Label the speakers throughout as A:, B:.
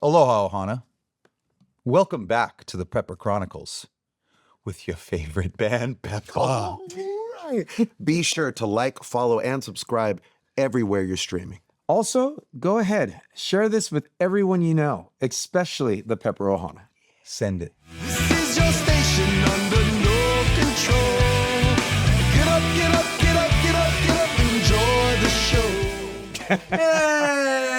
A: Aloha, Ohana. Welcome back to the Pepper Chronicles with your favorite band, Pepper.
B: All right. Be sure to like, follow, and subscribe everywhere you're streaming.
C: Also, go ahead, share this with everyone you know, especially the Pepper Ohana.
A: Send it.
D: This is your station under no control. Get up, get up, get up, get up, get up, enjoy the show.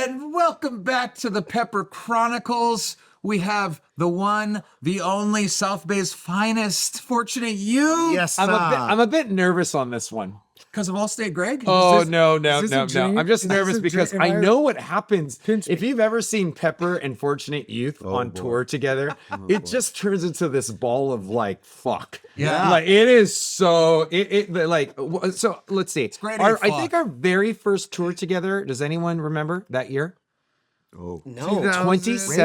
A: And welcome back to the Pepper Chronicles. We have the one, the only South Bay's finest, Fortunate You.
B: Yes,
C: I'm a bit nervous on this one.
A: Because of Allstate Greg?
C: Oh,
E: this-
C: no.
E: is this a dream?
C: I'm just
E: Is this
C: nervous
E: a
C: because
E: dream?
C: I
E: Am I-
C: know what happens.
E: Pinch me.
C: If you've ever seen Pepper and Fortunate Youth on tour together, it just turns into this ball of like, fuck.
A: Yeah.
C: Like it is so, so let's see. It's
A: great
C: I
A: at fuck.
C: think our very first tour together, does anyone remember that year?
B: Oh.
F: No.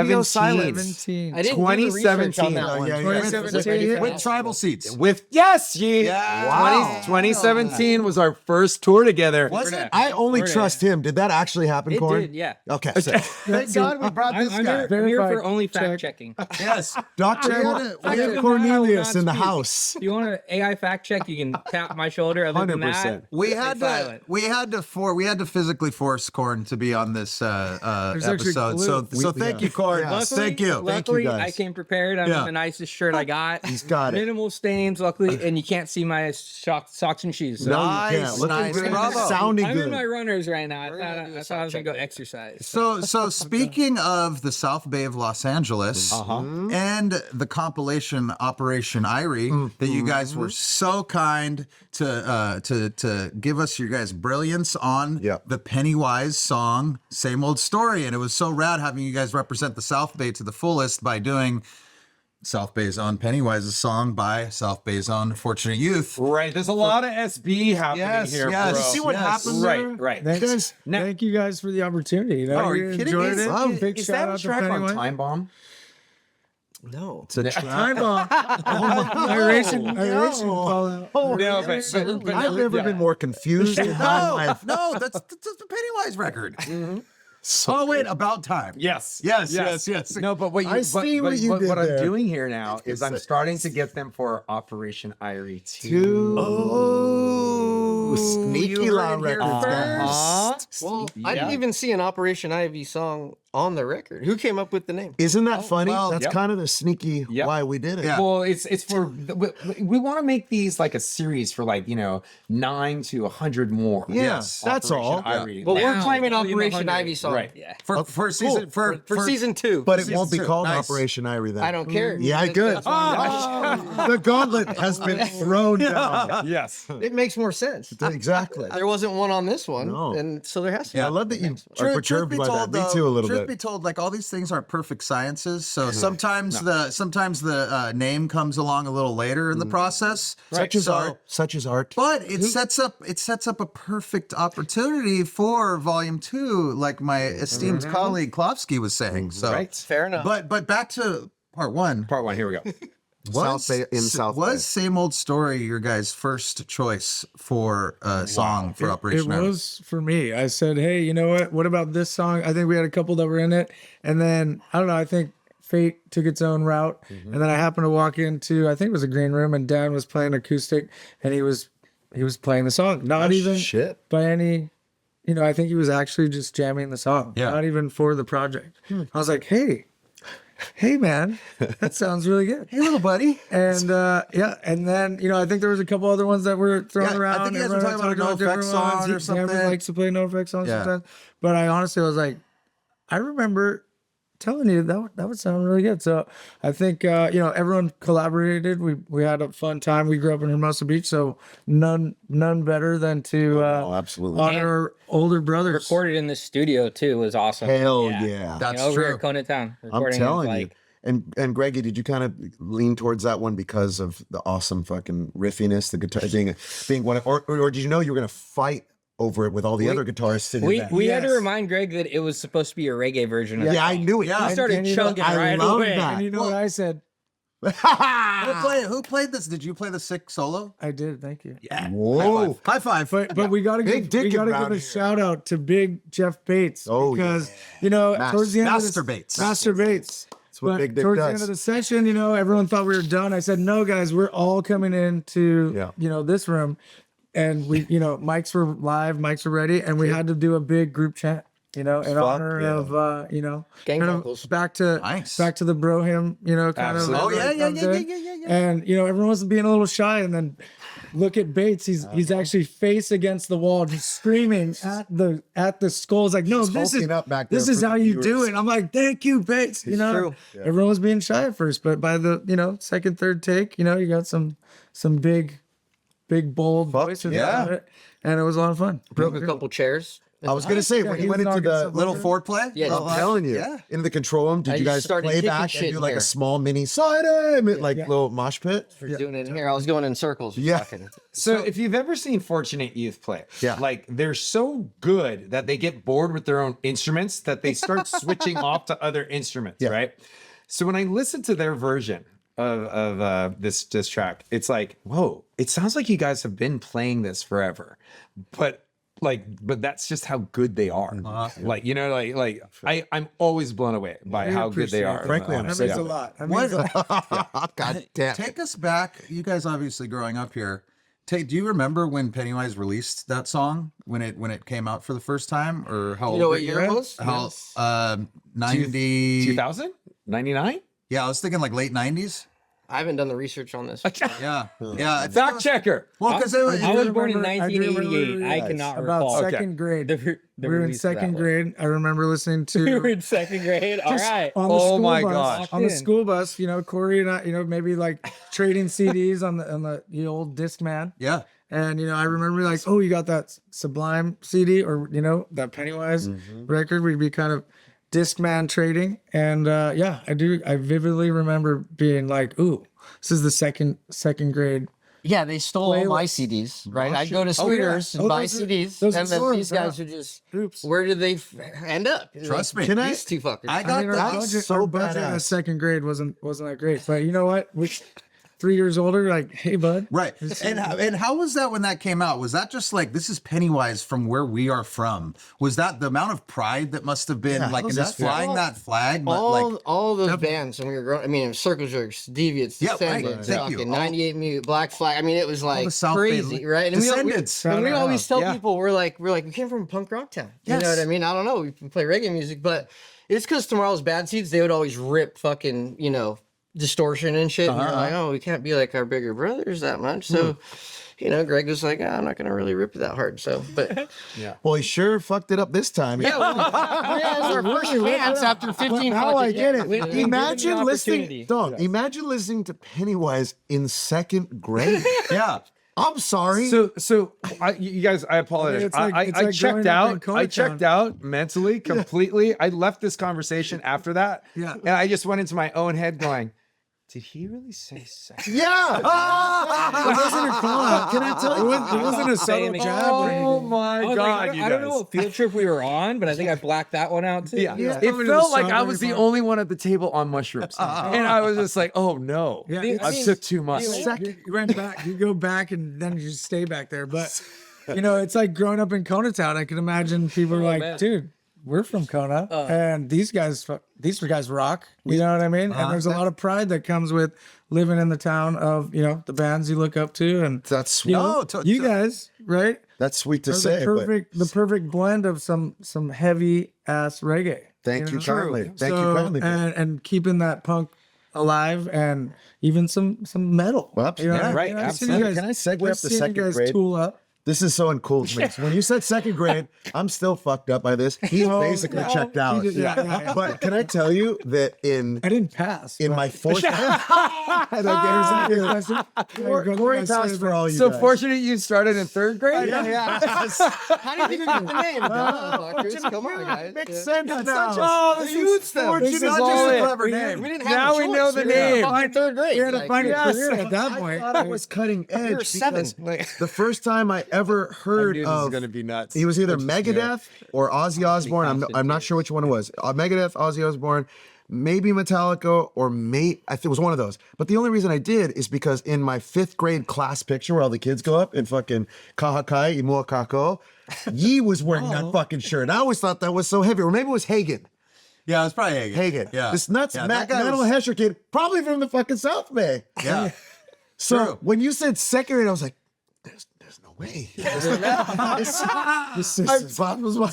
C: 2017.
F: I didn't do the research on that one.
E: 2017.
A: With tribal seats.
C: With yes,
A: Yeah.
C: 2017 was our first tour together.
A: Was it?
B: I only trust him. Did that actually happen,
F: It
B: Corn?
F: did, yeah.
B: Okay. So,
A: Thank God we brought this
F: I'm
A: guy.
F: here, I'm here for only fact
E: Check.
F: checking.
A: Yes.
B: Dr.
E: I didn't know
B: Cornelius
E: how not
B: in the
E: speak.
B: house.
F: If you want an AI fact check, you can tap my shoulder. Other than
C: 100%.
F: that,
A: We
F: stay
A: had
F: silent.
A: we had to physically force Corn to be on this
E: actually
A: episode.
E: glue.
A: So thank you, Corn.
B: Yes.
A: Thank you.
F: Luckily,
B: guys.
F: I came prepared. I'm
A: Yeah.
F: the nicest shirt I got.
B: He's got it.
F: Minimal stains, luckily, and you can't see my socks and shoes. So
B: No, you
A: Nice,
B: can't. Looking
A: nice.
B: good.
A: Bravo.
B: Sounding
F: I'm in
B: good.
F: my runners right now. I thought I was gonna go exercise.
A: So speaking of the South Bay of Los Angeles and the compilation Operation Irie that you guys were so kind to give us your guys' brilliance on
B: Yeah.
A: the Pennywise song Same Old Story, and it was so rad having you guys represent the South Bay to the fullest by doing South Bay's own Pennywise's song by South Bay's own Fortunate Youth.
C: Right, there's a lot of SB happening
A: Yes,
C: here,
A: yes.
C: bro.
B: See what happened there?
C: Right.
E: Thanks.
C: Now-
E: Thank you guys for the opportunity. You know,
A: Oh, are you kidding
E: enjoyed
A: me?
E: it. Big
C: Is
E: shout
C: that a
E: out to
C: track on
E: Pennywise.
C: Time Bomb?
F: No.
B: It's a track.
E: Time bomb. Iration call out.
C: No, but
B: I've never been more confused in my life.
A: No, that's the Pennywise record. Oh wait, About Time.
C: yes.
A: Yes.
C: No, but what you,
B: I see
C: but,
B: what you
C: but
B: did
C: what I'm
B: there.
C: doing here now is I'm starting to get them for Operation Irie 2.
B: Two. Oh, sneaky
A: you heard
B: law
A: it here
B: records, guys.
F: Well, I didn't even see an Operation Ivy song on the record. Who came up with the name?
B: Isn't that funny?
A: well,
B: That's
C: yep.
B: kind of the sneaky
C: Yep.
B: why we did it.
A: Yeah.
C: Well, it's for we want to make these like a series for 9 to 100 more.
B: Yeah,
A: Yes.
B: that's all.
C: Irie.
F: Well,
C: Now,
F: we're claiming
C: million
F: Operation
C: 100.
F: Ivy song.
C: Right.
F: Yeah.
A: For season for
F: Season 2.
B: But it won't be
A: Season two.
B: called
A: Nice.
B: Operation Irie then.
F: I don't care.
B: Yeah, good. The gauntlet has been thrown down.
C: Yes.
F: It makes more sense.
B: Exactly.
F: There wasn't one on this one,
B: No.
F: and so there has to be.
B: I love that you are
A: Truth
B: perturbed
A: be
B: by
A: told,
B: that. Me
A: though,
B: too, a little
A: truth
B: bit.
A: be told, like all these things aren't perfect sciences. So sometimes the name comes along a little later in the process.
B: Such as
A: So-
B: art. Such as art.
A: But it sets up a perfect opportunity for volume 2, like my esteemed colleague Klofsky was saying. So
C: Right.
F: Fair enough.
A: But back to part 1.
C: Part 1. Here we go.
B: South Bay in South Bay.
A: Was Same Old Story your guys' first choice for a song for
E: It
A: Operation Irie?
E: was for me. I said, hey, you know what? What about this song? I think we had a couple that were in it. And then, I don't know, I think Fate took its own route. And then I happened to walk into, I think it was a green room, and Dan was playing acoustic, and he was playing the song. Not even
B: shit.
E: by any, I think he was actually just jamming the song.
A: Yeah.
E: Not even for the project. I was like, hey man, that sounds really good.
A: Hey, little buddy.
E: And and then I think there was a couple other ones that were thrown
A: Yeah, I
E: around.
A: think you guys were
E: Everyone
A: talking about a
E: different
A: NoFX song
E: ones.
A: or something.
E: Cameron likes to play NoFX songs
A: Yeah.
E: sometimes. But I honestly was like, I remember telling you that would sound really good. So I think everyone collaborated. We had a fun time. We grew up in Hermosa Beach, so none better than to
B: absolutely.
E: honor our older brothers.
F: Recorded in the studio too was awesome.
B: Hell yeah.
A: That's
F: over here
A: true.
F: at Kona Town.
B: I'm
F: recording
B: telling
F: is
B: you.
F: like,
B: And Greggy, did you kind of lean towards that one because of the awesome fucking riffiness, the guitar being one of, or did you know you were gonna fight over it with all the other guitarists sitting
F: We
B: back?
F: had to
E: Yes.
F: remind Greg that it was supposed to be a reggae version of
B: Yeah,
F: the
B: I
F: song.
B: knew it.
A: Yeah.
F: He started
E: And
F: chugging
B: I
F: right
B: love
F: away.
B: that.
E: And you know what I said?
A: Who played this? Did you play the sick solo?
E: I did. Thank you.
A: Yeah.
B: Whoa.
A: High five.
E: But we gotta
B: Big dick
E: give
B: around
E: a
B: here.
E: shout out to Big Jeff Bates
B: Oh,
E: because you know towards the end
A: Master
E: of
A: Bates.
E: Master Bates.
B: That's what
E: But
B: Big Dick
E: towards the
B: does.
E: end of the session, you know, everyone thought we were done. I said, no, guys, we're all coming into
B: Yeah.
E: you know this room, and we, you know, mics were live, mics were ready, and we had to do a big group chant, you know, in honor
B: yeah.
E: of you know,
F: Gang
E: kind of
F: vocals.
E: back to
A: Nice.
E: the bro hymn, you know, kind
C: Absolutely.
E: of.
A: Oh, yeah,
E: comes
A: yeah,
E: in.
A: yeah.
E: And you know, everyone was being a little shy, and then look at Bates. He's actually face against the wall, just screaming at the skull. It's like, no, this is
B: hulking up back there
E: this is
B: for
E: how
B: the
E: you do
B: viewers.
E: it. I'm like, thank you, Bates. You know,
F: true.
E: everyone was being shy at first, but by the second, third take, you know, you got some big bold voices.
B: yeah.
E: out of it, and it was a lot of fun.
F: Broke a couple chairs.
B: I was gonna say when
E: he
B: you
E: was
B: went into
E: knocking
B: the
E: some
A: Little foreplay?
F: Yeah,
B: I'm telling you,
A: Yeah.
B: into the control room,
F: I
B: did you
F: just
B: guys
F: started
B: play
F: kicking
B: back
F: shit
B: and do
F: in
B: like
F: here.
B: a small mini side aim, like little mosh pit?
F: For doing it in here. I was going in circles.
B: Yeah.
F: fucking-
C: So if you've ever seen Fortunate Youth play,
B: Yeah.
C: like they're so good that they get bored with their own instruments that they start switching off to other instruments,
B: Yeah.
C: right? So when I listen to their version of this track, it's like, whoa, it sounds like you guys have been playing this forever, but that's just how good they are. Like, you know, I'm always blown away by how good they are.
B: Frankly, I'm
E: That
B: sick
E: means a
B: of it.
E: lot. That means a lot.
B: God damn.
A: Take us back. You guys obviously growing up here. Do you remember when Pennywise released that song when it came out for the first time, or how
F: You know
A: old
F: what
A: were
F: year it was?
A: How 90?
C: 2000? 99?
A: Yeah, I was thinking like late 90s.
F: I haven't done the research on this.
A: Yeah, yeah. I think it
C: Fact
A: was-
C: checker.
A: Well, because
G: I was born in
E: I do remember
G: 1988. I cannot
E: about
G: recall.
E: second grade.
G: The
E: We were in
G: release of that
E: second
G: one.
E: grade. I remember listening to
G: We were in second grade. All right.
E: on the
C: Oh
E: school
C: my
E: bus,
C: gosh.
E: on the
G: Locked in.
E: school bus, you know, Corey and I, you know, maybe like trading CDs on the old Discman.
A: Yeah.
E: And you know, I remember like, oh, you got that Sublime CD, or you know, that Pennywise record. We'd be kind of Discman trading, and yeah, I do. I vividly remember being like, ooh, this is the second grade.
F: Yeah, they stole all my CDs, right? I'd go to Sweeters and buy
E: those are-
F: CDs,
E: those
F: and
E: are
F: then
E: stores,
F: these guys
E: yeah.
F: would just,
E: Oops.
F: where did they end up?
A: Trust me.
B: Can I-
F: These two fuckers.
A: I
E: I
A: got
E: mean, our
A: that.
E: budget,
B: so
E: our budget
B: badass.
E: in second grade wasn't that great, but you know what? We 3 years older, like, hey, bud.
A: Right. And how was that when that came out? Was that just like, this is Pennywise from where we are from? Was that the amount of pride that must have been like in
B: how's
A: just
B: that feel?
A: flying that flag? But like,
F: all those bands when we were growing. I mean, it was Circle Jerks, Deviants,
A: Yeah, right.
F: Descendants,
A: Thank you.
F: fucking
A: All-
F: 98 Mute, Black Flag. I mean, it was like
A: the South Bay
F: crazy, right? And
A: Descendants.
F: we always tell
A: Yeah.
F: people we're like we came from punk rock town. You know
A: Yes.
F: what I mean? I don't know. We play reggae music, but it's because Tomorrow's Bad Seeds. They would always rip fucking distortion and shit. And you're like, oh, we can't be like our bigger brothers that much. So. Greg was like, I'm not gonna really rip it that hard. So, but
B: Well, he sure fucked it up this time.
F: yeah, our first chance after 15.
B: How I get it.
G: We- we-
B: Imagine
G: given the
B: listening,
G: opportunity.
B: dog. Imagine listening to Pennywise in second grade.
A: yeah.
B: I'm sorry.
C: So you guys, I apologize.
E: it's like-
C: I
E: it's like
C: checked
E: growing up in
C: out. I checked
E: Coneytown.
C: out mentally, completely. I left this conversation after that.
E: Yeah.
C: And I just went into my own head going, did he really say sex?
B: yeah.
E: It wasn't a call out. Can I tell you? It wasn't a subtle
G: Saying it.
E: jab or
C: Oh
E: anything.
C: my
G: I was
C: God,
G: like,
C: you
G: I don't know
C: guys.
G: what field trip we were on, but I think I blacked that one out too.
C: Yeah.
E: Yeah.
C: It
E: Over to
C: felt
E: the
C: like I
E: strawberry
C: was the
E: farm.
C: only one at the table on mushrooms. And I was just like, oh no,
E: Yeah,
C: I
E: it's-
C: took too much.
E: You went back. You go back, and then you just stay back there. But it's like growing up in Coneytown. I can imagine people are like,
G: man.
E: dude, we're from Kona, and these guys rock. You know what I mean? And there's a lot of pride that comes with living in the town of the bands you look up to, and
B: That's sweet.
E: you guys, right?
B: That's sweet to
E: Are
B: say.
E: the perfect blend of some heavy ass reggae.
B: Thank you
E: know?
B: kindly. Thank you kindly.
E: And keeping that punk alive, and even some metal.
B: Well, yeah,
C: right,
E: I've seen you
C: absolutely.
E: guys-
B: Can I segue
E: I've
B: up to
E: seen
B: second
E: you guys
B: grade?
E: tool up.
B: This is so uncool to me. So when you said second grade, I'm still fucked up by this. He's basically
E: no.
B: checked out.
E: He did- yeah.
B: But can I tell you that in
E: I didn't pass.
B: my fourth Corey passed for all you
C: So
B: guys.
C: fortunate you started in third grade?
F: How do you think you got the name? Motherfuckers? Come on, guys.
B: Makes
F: Yeah.
B: sense now.
C: Oh, this is
B: fortunate.
C: This is
B: Not
C: all
B: just a
C: it.
B: clever
F: We
B: name.
F: didn't have
C: Now
F: a
C: we
F: choice.
C: know the
F: We were in
C: name.
F: fucking third grade.
E: You had to
F: Like,
E: find a
B: yes.
E: career at that
B: I
E: point.
B: thought I was cutting edge.
F: you were 7.
B: because
F: Like,
B: The first time I ever heard of
C: gonna be nuts.
B: he was either Megadeth or Ozzy Osbourne. I'm not sure which one it was. Megadeth, Ozzy Osbourne. maybe Metallica or I think it was one of those. But the only reason I did is because in my 5th grade class picture where all the kids go up in fucking Kahakai, Imua Kako, Yi was wearing that fucking shirt. And I always thought that was so heavy. Or maybe it was Hagen.
A: Yeah, it was probably Hagen.
B: Hagen.
A: Yeah.
B: This nuts
A: Yeah,
B: metal
A: that guy was-
B: Hesher kid, probably from the fucking South Bay.
A: Yeah.
B: So
A: True.
B: when you said second grade, I was like, there's no way.
E: This is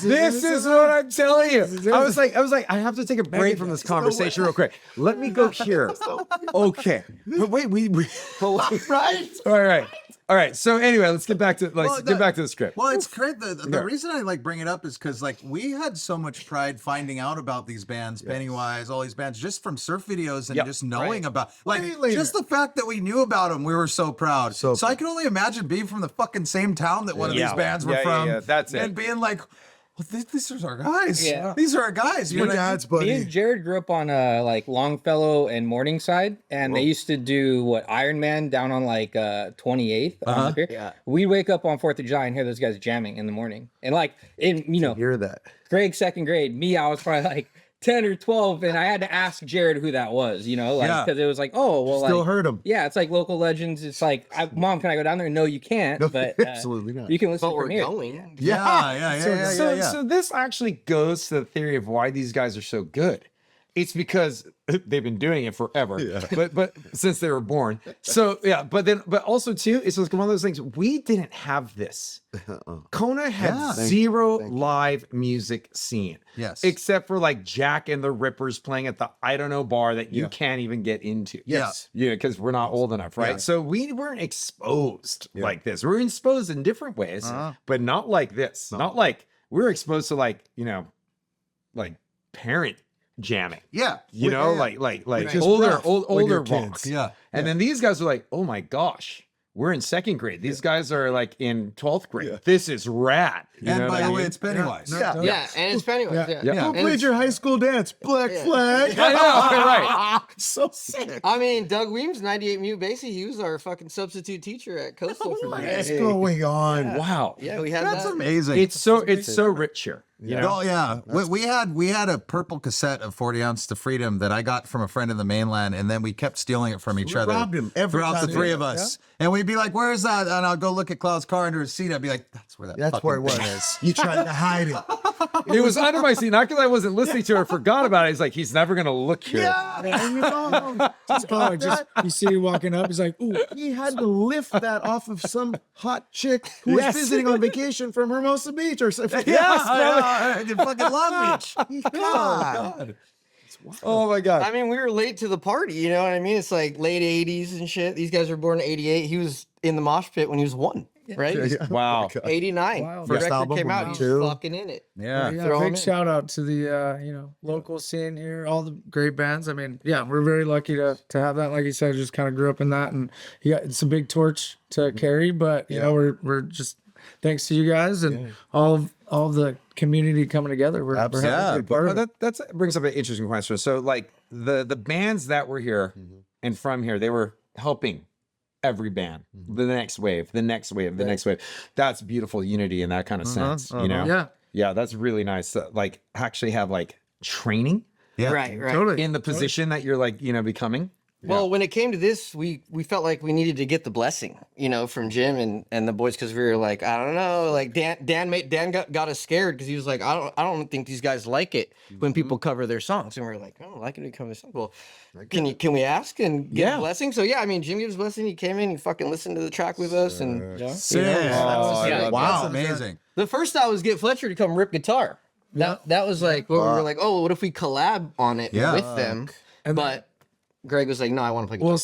C: This is what I'm telling you. I was like, I have to take a break from this conversation real quick. Let me go here. Okay. But wait, we
B: Right?
C: all right. So anyway, let's get back to the script.
A: Well, it's great. The reason I like bring it up is because like we had so much pride finding out about these bands, Pennywise, all these bands, just from surf videos and
C: Yep.
A: just knowing about like
B: Way later.
A: just the fact that we knew about them. We were so proud.
B: So
A: I can only imagine being from the fucking same town that one of
C: Yeah.
A: these bands were
C: Yeah,
A: from.
C: yeah, that's it.
A: And being like, well, these are our guys.
G: Yeah.
A: These are our guys.
B: Your
A: know what I mean?
B: dad's
G: Me
B: buddy.
G: and Jared grew up on like Longfellow and Morningside, and they used to do Iron Man down on like 28th on the pier.
F: Yeah.
G: We'd wake up on 4th of July and hear those guys jamming in the morning, and like
B: Hear that.
G: Greg 2nd grade, me I was probably like 10 or 12, and I had to ask Jared who that was, like
A: Yeah.
G: because it was like, oh well,
B: Still
G: like,
B: heard him.
G: yeah, it's like local legends. It's like, Mom, can I go down there? No, you can't.
B: No,
G: But
B: absolutely not.
G: You can listen
F: But
G: from
F: we're
G: here.
F: going.
A: Yeah.
C: So this actually goes to the theory of why these guys are so good. It's because they've been doing it forever, but since they were born. So yeah, but also too, it's like one of those things. We didn't have this. Kona had zero live music scene.
A: Yes.
C: Except for like Jack and the Rippers playing at the I don't know bar that you can't even get into.
B: Yes.
C: Yeah, because we're not old enough, right? So we weren't exposed like this. We were exposed in different ways, but not like this. Not like we were exposed to like parent jamming.
A: Yeah.
C: Like
B: Just
C: older
B: rough with
C: older
B: your
C: rock.
B: kids.
A: Yeah.
C: And then these guys are like, oh my gosh, we're in 2nd grade. These guys are like in 12th grade. This is rad. You
A: And
C: know
A: by
C: what I
A: the way,
C: mean?
A: it's Pennywise.
F: Yeah, and it's Pennywise. Yeah.
C: Yeah.
B: Who
F: And
B: played
F: it's-
B: your high school dance? Black Flag.
C: I know, right?
B: So sick.
F: I mean, Doug Weems, 98 Mute Basie, he was our fucking substitute teacher at Coastal for
B: What
F: years.
B: is going on?
C: Wow.
F: Yeah, we had
A: That's
F: that.
A: amazing.
C: It's so rich here. You know?
A: Oh yeah, we had a purple cassette of 40 Ounce to Freedom that I got from a friend in the mainland, and then we kept stealing it from each other
B: robbed him every
A: throughout
B: time
A: the
B: he
A: three
B: did
A: of us. And we'd be like, "Where is that?" And I'll go look at Cloud's car under his seat. I'd be like, "That's where that.
B: That's
A: fucking
B: where it was.
A: thing is."
B: You tried to hide it.
C: It was under my seat, not because I wasn't listening to it or forgot about it. He's like, he's never gonna look here.
E: Just you see you walking up, he's like, ooh.
B: He had to lift that off of some hot chick who was visiting on vacation from Hermosa Beach or something.
A: Yeah, fucking Long Beach.
B: God.
C: Oh my god.
F: I mean, we were late to the party, you know what I mean? It's like late 80s and shit. These guys were born in 88. He was in the mosh pit when he was 1, right?
C: Wow.
F: 89.
E: Wow.
F: The
B: First
F: record
B: album
F: came
B: from
F: out. He's
B: 92.
F: fucking in it.
A: Yeah.
E: Yeah,
F: Throw 'em
E: big
F: in.
E: shout out to the local scene here, all the great bands. I mean, yeah, we're very lucky to have that. Like you said, just kind of grew up in that, and it's a big torch to carry. But you know, we're just thanks to you guys and all of the community coming together. We're happy to be part of it.
C: That brings up an interesting question. So like the bands that were here and from here, they were helping every band, the next wave, the next wave, the next wave. That's beautiful unity in that kind of sense, you know?
E: Yeah.
C: Yeah, that's really nice to like actually have like training
A: Yeah.
F: Right.
E: Totally.
C: in the position that you're like, becoming.
F: Well, when it came to this, we felt like we needed to get the blessing, from Jim and the boys, because we were like, I don't know, like Dan got us scared because he was like, I don't think these guys like it when people cover their songs, and we are like, I don't like it when you cover their songs. Well, can we ask and get a blessing? So yeah, I mean, Jim gave us a blessing. He came in, he fucking listened to the track with us, and
A: Sick.
F: yeah,
A: Wow, amazing.
F: the first thought was get Fletcher to come rip guitar. That was like what we were like, oh, what if we collab on it with them? But Greg was like, no, I want to play guitar.
E: Well,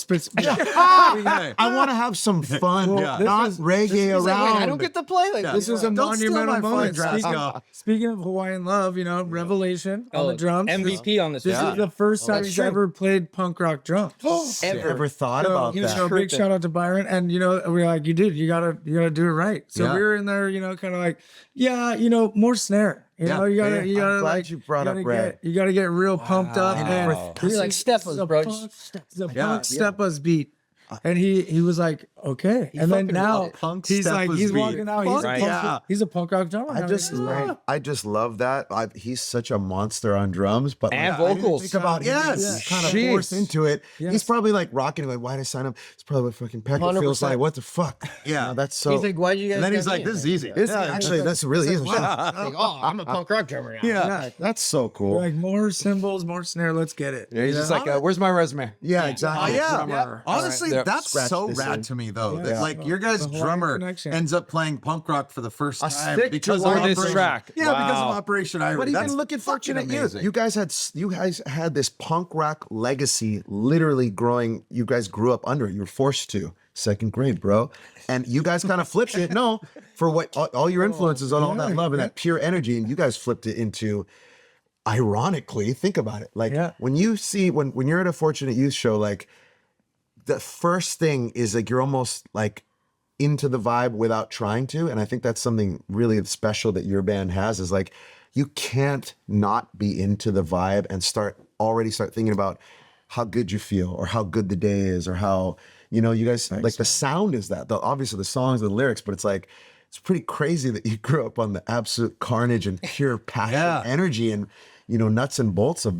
B: I want to have some fun,
A: Yeah.
B: not reggae
F: He's like,
B: around.
F: wait, I don't get to play like
E: this is a
A: Don't steal my
E: monumental
A: fun,
E: moment.
A: Drasko.
E: Speaking of Hawaiian Love, Revelation on the drums.
G: MVP on this.
E: This
G: track.
E: is the first time
F: that's
E: he's
F: true.
E: ever played punk rock drums.
B: Ever thought
E: So,
B: about that?
E: big shout out to Byron, and we're like, you gotta do it right. So
A: Yeah.
E: we were in there, kind of like, more snare. You
A: Yeah.
E: gotta,
B: I'm
E: you gotta
B: glad
E: like,
B: you brought up
E: gotta
B: Red.
E: you gotta get real pumped up, and
F: You're like, step us, bro.
E: The punk step us beat, and he was like, okay. And then
F: fucking
E: now
F: loved it.
A: Punk
E: he's
A: step
E: like,
A: was
E: he's
A: beat.
E: walking out. He's,
A: Fuck
E: a punk,
A: yeah.
E: he's a punk rock drummer.
B: I just love that. He's such a monster on drums, but
C: And
B: I didn't
C: vocals.
B: think about
A: Yes.
B: He's kind of
C: Jeez.
B: forced into it.
E: Yes.
B: He's probably like rocking. Like, why did I sign him? It's probably what fucking Pecker feels
F: 100%.
B: like. What the fuck?
A: Yeah.
B: You know, that's so.
F: He's like, why'd you guys?
A: And then he's
F: get
A: like,
F: me?
A: this is easy.
B: It's actually that's really easy.
F: Like, oh, I'm a punk rock drummer now.
B: Yeah, that's so cool.
E: Like more cymbals, more snare. Let's get it.
C: Yeah, he's just like, where's my resume?
B: Yeah, exactly.
A: Yeah.
C: Drummer.
A: Honestly,
C: All right.
A: that's
B: Scratch
A: so
B: this
A: rad
B: in.
A: to me, though.
E: Yeah.
A: That, like, your guys'
E: The Hawaiian
A: drummer
E: connection.
A: ends up playing punk rock for the first time
B: stick
A: because
B: to
A: of
B: one
C: this
A: Operation-
C: track.
A: Yeah, because of
C: Wow.
A: Operation Irie.
B: But
A: That's
B: even look at
A: fucking
B: fortunate you.
A: amazing.
B: You guys had this punk rock legacy literally growing. You guys grew up under it. You were forced to. Second grade, bro. And you guys kind of flipped it. No, for what all your influences on all that love and that pure energy, and you guys flipped it into. Ironically, think about it. Like when you see when you're at a Fortunate Youth show, like the first thing is like you're almost like into the vibe without trying to. And I think that's something really special that your band has is like you can't not be into the vibe and start thinking about how good you feel or how good the day is or how, you know, you guys like the sound is that. Obviously the songs, the lyrics, but it's like it's pretty crazy that you grew up on the absolute carnage and pure passion, energy, and you know, nuts and bolts of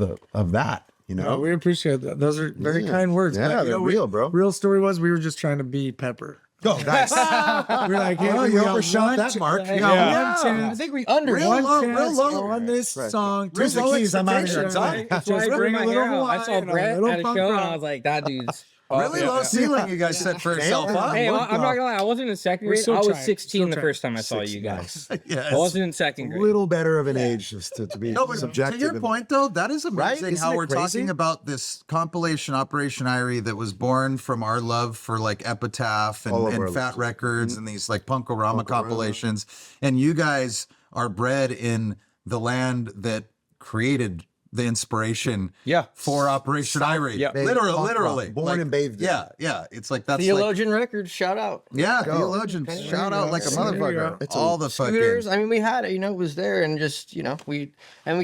B: that. You know,
E: We appreciate that. Those are very kind words.
B: Yeah,
E: But, you
B: they're
E: know,
B: real, bro.
E: Real story was we were just trying to be Pepper.
B: Oh, nice.
E: We were like, hey,
B: Oh,
E: we
B: you
E: got
B: overshot
E: one
B: that mark.
E: we
B: Yeah.
E: got
F: I
E: one chance.
F: think we under
A: Real
E: One
A: low,
E: chance
A: real low.
E: on this song.
B: Where's
E: Two
B: the keys? I'm out of here.
E: expectations.
B: Sorry.
G: That's why I
E: Just
G: bring
E: bring a
G: my
E: little
G: hair out. I saw
E: Hawaiian, a
G: Brett
E: little
G: at a
E: punk
G: show, and
E: rock.
G: I was like, that dude's.
A: Really low ceiling you guys set for yourself up.
G: Hey, I'm not gonna lie. I wasn't in second
E: We're
G: grade.
E: still
G: I was
E: trying.
G: 16 the
E: Still
G: first time I saw
B: Six,
G: you guys.
A: Yes.
G: I wasn't in second
B: A
G: grade.
B: little better of an age just to be
A: No, but
B: subjective.
A: to your point, though, that is amazing
B: Isn't
A: how
B: it
A: we're
B: crazy?
A: talking about this compilation Operation Irie that was born from our love for like Epitaph
B: All of our
A: and Fat
B: lives.
A: Records and these like Punkorama compilations. And you guys are bred in the land that created the inspiration for Operation Irie.
C: Yeah.
A: Literally,
B: Punk rock,
A: literally.
B: born
A: Like,
B: and bathed in.
A: Yeah. It's like that's like,
F: Theologian Records, shout out.
A: yeah, theologian. Shout out like a
E: There you go.
A: motherfucker.
B: It's
A: All the
F: Scooters.
A: fucking.
F: I mean, we had it, you know, it was there, and just, you know, we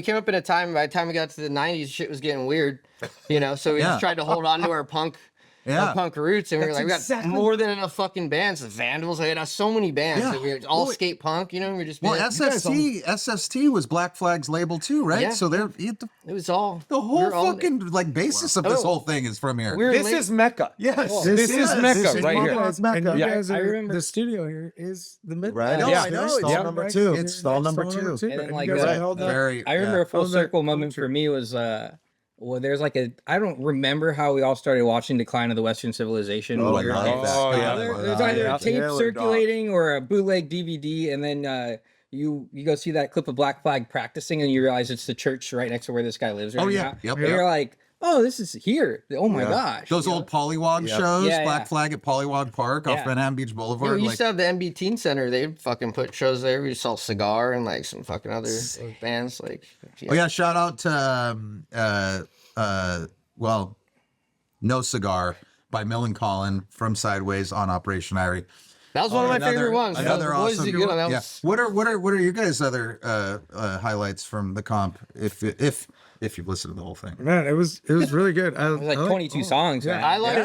F: came up in a time. By the time we got to the '90s, shit was getting weird, you know. So we
A: Yeah.
F: just tried to hold on to our punk.
A: Yeah.
F: Our punk roots, and we were like,
E: That's
F: we got more than enough fucking bands. The Vandals, I had so many bands.
A: Yeah.
F: That we were all skate punk, you know. We were just
A: Well,
F: being-
A: SST was Black Flag's label too, right?
F: Yeah.
A: So they're the
F: it was all
A: the
F: we
A: whole
F: were all-
A: fucking like basis of this
F: Oh.
A: whole thing is from here.
F: we were
C: This
F: late-
C: is Mecca.
A: Yes,
C: This is Mecca right here.
B: It's Mecca.
E: And you
C: Yeah,
E: guys
G: I
E: are,
G: remember-
E: the studio here is the mid.
B: Right?
A: know,
B: Yeah.
A: I know.
B: Stall
A: Yeah.
B: number two. It's stall number
E: Stall
B: two.
G: And then,
E: And
G: like,
E: you guys
G: right.
E: held that.
A: very.
G: I remember a full
E: How's that
G: circle moment
E: culture?
G: for me was well, there's like I don't remember how we all started watching Decline of the Western Civilization.
A: Oh, I
G: We were
A: love
G: like,
A: that.
C: Oh, yeah.
G: There's either a tape
B: Taylor Dog.
G: circulating or a bootleg DVD, and then you go see that clip of Black Flag practicing, and you realize it's the church right next to where this guy lives. Right
A: Oh, yeah.
G: now.
A: Yep,
G: And
A: yep.
G: you're like, oh, this is here. Oh my gosh.
A: Those
G: you know?
A: old Pollywog shows,
G: Yeah,
A: Black
G: yeah.
A: Flag at Pollywog Park off
G: Yeah.
A: Manhattan Beach
F: Yeah,
A: Boulevard.
F: we used
A: Like,
F: to have the MB Teen Center. They fucking put shows there. We saw Cigar and like some fucking other bands. Like,
A: oh yeah, shout out to well, No Cigar by Millencolin from Sideways on Operation Irie.
F: that was one of my favorite ones.
A: Another
F: The Boys
A: awesome.
F: Did Good on that
A: Yeah.
F: was-
A: What are your guys' other highlights from the comp? If you've listened to the whole thing.
E: Man, it was really good.
G: It was like 22 songs. Man.
F: I liked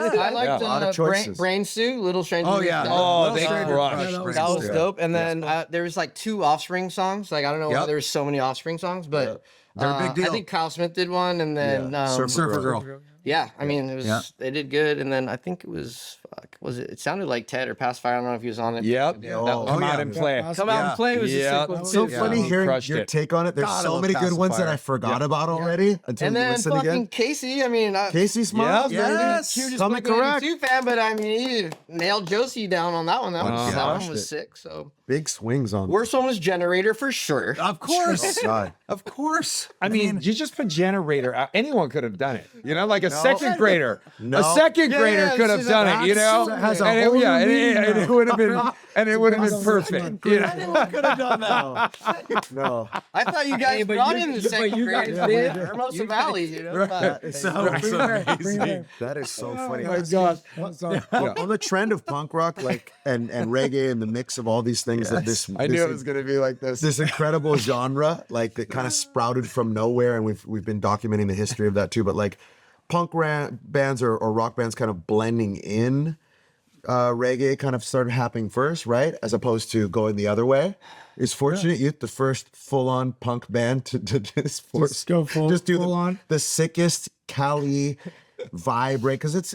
B: a lot of choices.
F: Brain Suit, Little Stranger.
A: Oh
F: Things.
A: yeah.
C: Oh,
A: Little
C: they
A: Stranger
C: crushed.
A: Things.
F: That was
A: Yeah.
F: dope. And then there was like 2 Offspring songs. Like I don't know why
A: Yep.
F: there was so many Offspring songs, but
A: They're a big deal.
F: I think Kyle Smith did one, and then
A: Surfer Girl.
F: yeah, I mean it was
A: Yeah.
F: they did good, and then I think it was it sounded like Ted or Pacifier. I don't know if he was on it.
C: Yep.
B: Oh,
C: Come out
A: yeah.
C: and play.
F: Come out and play was
C: Yeah.
F: a sick one
B: So
F: too.
B: funny
C: He
B: hearing
C: crushed
B: your
C: it.
B: take on it. There's
A: God, I
B: so
A: love
B: many good ones that
A: Pacifier.
B: I forgot about already until
F: And
B: you
F: then
B: listen
F: fucking
B: again.
F: Casey. I mean,
B: Casey Smiles,
A: Yeah.
B: baby.
A: Yes.
F: Cutest
B: Coming correct.
F: Blink-182 fan, but I mean, he nailed Josie down on that one. That one
B: crushed
F: was
B: it.
F: sick. So
B: Big swings on.
F: worst one was Generator for sure.
A: Of course.
B: God.
A: Of course.
C: I mean, you just put generator out. Anyone could have done it. You know, like a second grader.
B: No.
C: A second grader
F: yeah,
C: could have
F: she's
C: done
F: like,
C: it, you know?
B: It has a
C: And
B: whole
C: yeah,
B: new meaning
C: and
B: now.
C: it would have been perfect. You know?
A: Could have done that.
B: No.
F: I thought you guys
G: but
F: brought
G: you-
F: in the
G: but
F: second
G: you
F: grade.
G: guys did.
F: Hermosa Valley, you know. but-
A: It sounds amazing.
B: That is so funny.
E: Oh my god. So-
B: On the trend of punk rock, like and reggae, and the mix of all these things that this
C: I knew it was going to be like this.
B: this incredible genre, like that kind of sprouted from nowhere, and we've been documenting the history of that too. But like punk bands or rock bands kind of blending in reggae kind of started happening first, right? As opposed to going the other way. Is Fortunate Youth the first full-on punk band to
E: Just go full on.
B: the sickest Cali vibe, right? Because it's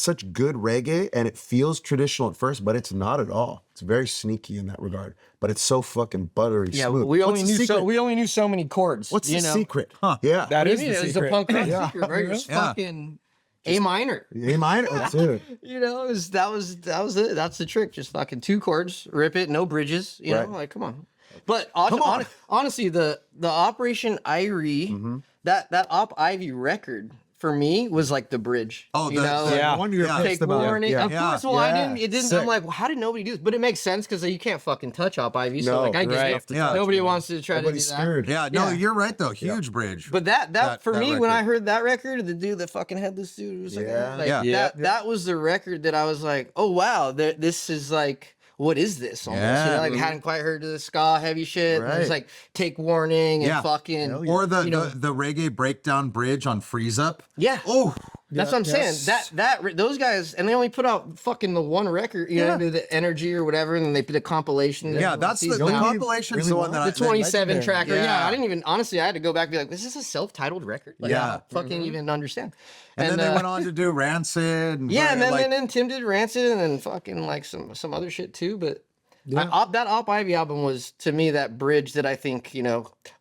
B: such good reggae, and it feels traditional at first, but it's not at all. It's very sneaky in that regard, but it's so fucking buttery
F: Yeah,
B: smooth.
F: we only
B: What's the secret?
F: we only knew so many chords.
B: What's
F: you
B: the
F: know?
B: secret? Yeah,
C: That is the
F: It's a
C: secret.
F: punk rock secret, right? It was
A: Yeah.
F: fucking A minor.
B: A minor, dude.
F: You know, that was it. That's the trick. Just fucking 2 chords, rip it, no bridges. You
B: Right.
F: know, like come on. But
B: on.
F: honestly, the Operation Irie, that Op Ivy record for me was like the bridge.
A: Oh,
F: you know,
C: yeah.
B: The one you're
A: Yeah.
B: pissed
F: Take
B: about.
F: warning.
B: Yeah.
F: Of course, well, I
B: Yeah.
F: didn't. It didn't.
B: Sick.
F: I'm like, well, how did nobody do this? But it makes sense because you can't fucking touch Op Ivy. So
B: No,
F: like, I get
C: right.
F: it.
A: Yeah.
F: Nobody wants to try
B: Nobody's
F: to do that.
B: scared.
A: Yeah, no,
F: Yeah.
A: you're right though. Huge bridge.
F: But that for
A: that
F: me, when I
A: record.
F: heard that record, the dude that fucking had this dude was like,
B: Yeah.
F: like
A: Yeah.
F: that was the record that I was like, oh wow, this is like, what is this? Almost,
A: Yeah.
F: you know, like I hadn't quite heard the ska heavy shit. And it was
B: Right.
F: like Take Warning and
A: Yeah.
F: fucking
A: Or the,
F: you know,
A: the reggae breakdown bridge on Freeze Up.
F: yeah.
A: Oh,
F: That's what I'm saying.
E: yes.
F: Those guys, and they only put out fucking the one record, you know, the Energy or whatever, and then they put a compilation.
A: yeah, that's the
F: now.
A: compilation's the one that
F: The
A: I
F: 27 tracker. Yeah.
A: Yeah.
F: I didn't even honestly. I had to go back and be like, "This is a self-titled record." Like,
A: Yeah.
F: I don't fucking even understand.
A: And then they went on to do Rancid. And
F: Yeah, and then,
A: like,
F: then Tim did Rancid, and then fucking like some other shit too. But that Op Ivy album was to me that bridge that I think